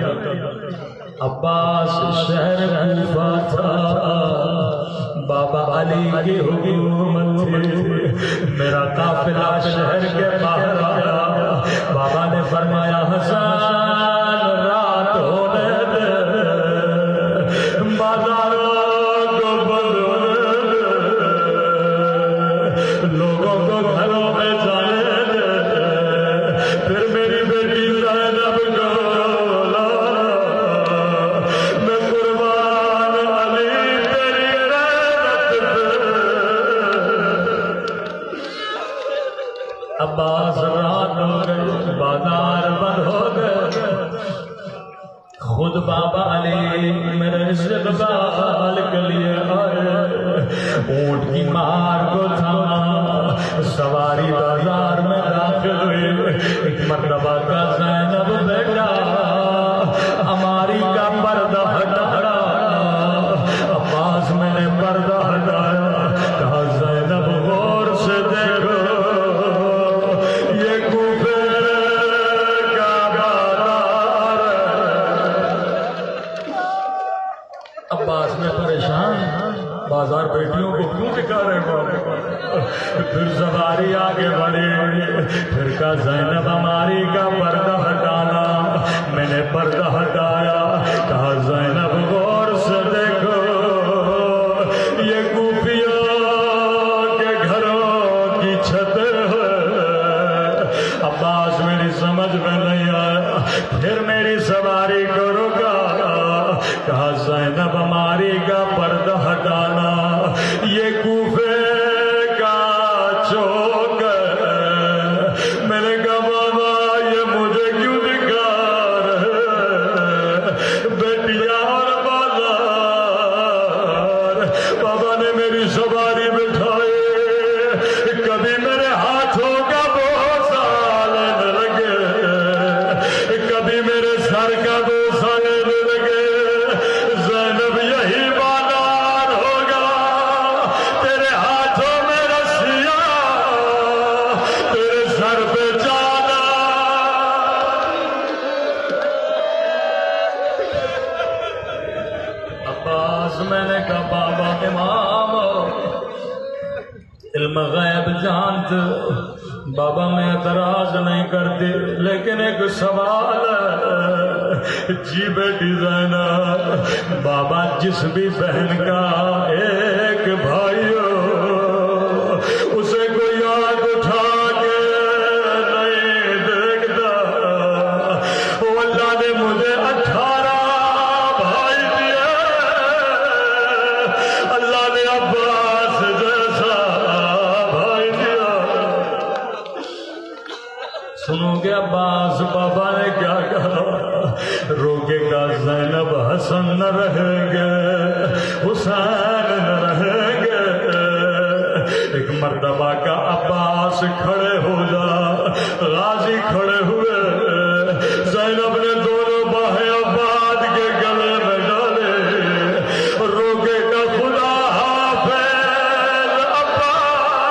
عباس شہر کوفہ تھا بابا علی کی حکومت تھی میرا قافلہ شہر کے باہر آیا بابا نے فرمایا حسن رات ہونے دے بازاروں کو بند ہونے دے لوگوں کو گھروں میں جانے دے پھر میری بیٹی زینب کو عباس رات ہو گئی بازار بند ہو گئے خود بابا علی میرے استقبال کے لیے آئے اونٹ کی مار کو تھاما سواری بازار میں داخل ہوئی ایک مرتبہ کا زینب بیٹا ہماری کا پردہ ہٹایا عباس میں نے پردہ ہٹایا کہا زینب غور سے دیکھو عباس میں پریشان بازار بیٹیوں کو کیوں دکھا رہے پھر سواری آگے بڑھی پھر کہا زینب ہماری کا پردہ ہٹانا میں نے پردہ ہٹایا کہا زینب غور سے دیکھو یہ کوفیوں کے گھروں کی چھت ہے عباس میری سمجھ میں نہیں آیا پھر میری سواری کو رکا کہا زینب ہماری کا پردہ ہٹانا یہ کوفے کا چوک ہے میں نے کہا بابا یہ مجھے کیوں دکھا رہے بیٹیا اور بازار بابا نے میری سواری بٹھائی کبھی میرے ہاتھوں کا بوسہ لینے لگے کبھی میرے سر کا بوسہ لینے لگے زینب یہی بات میں نے کہا بابا امام علم غیب جانتے بابا میں اعتراض نہیں کرتے لیکن ایک سوال ہے جی بیٹی زینب بابا جس بھی بہن کا ایک بھائی ہو اسے کوئی آنکھ اٹھا کے نہیں دیکھتا وہ اللہ نے مجھے 18 بھائی دیے اللہ نے عباس جیسا بھائی دیا سنو گے عباس بابا نے کیا کہا روکے گا زینب حسن نہ رہیں گے حسین نہ رہیں گے ایک مرتبہ کا عباس کھڑے ہو جا غازی کھڑے ہوئے زینب نے دونوں باہیں عباد کے گلے میں ڈالے روکے گا خدا حافظ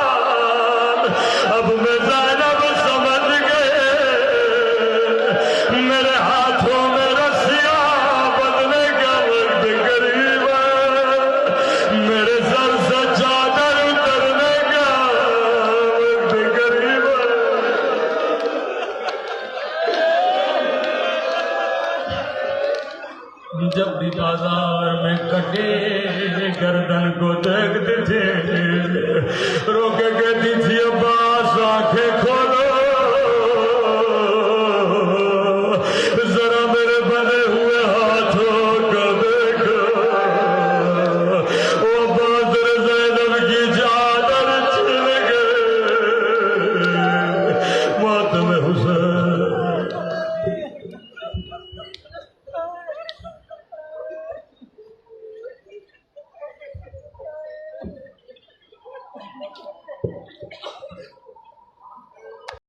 عباد اب میں زینب سمجھ گئے میرے ہاتھوں میں رسیاں بدلنے کا وقت قریب ہے میرے سر سے چادر اترنے کا وقت قریب ہے جب بھی بازار میں کٹے گردن کو دیکھتے تھے روکے کہتی تھی عباس آنکھیں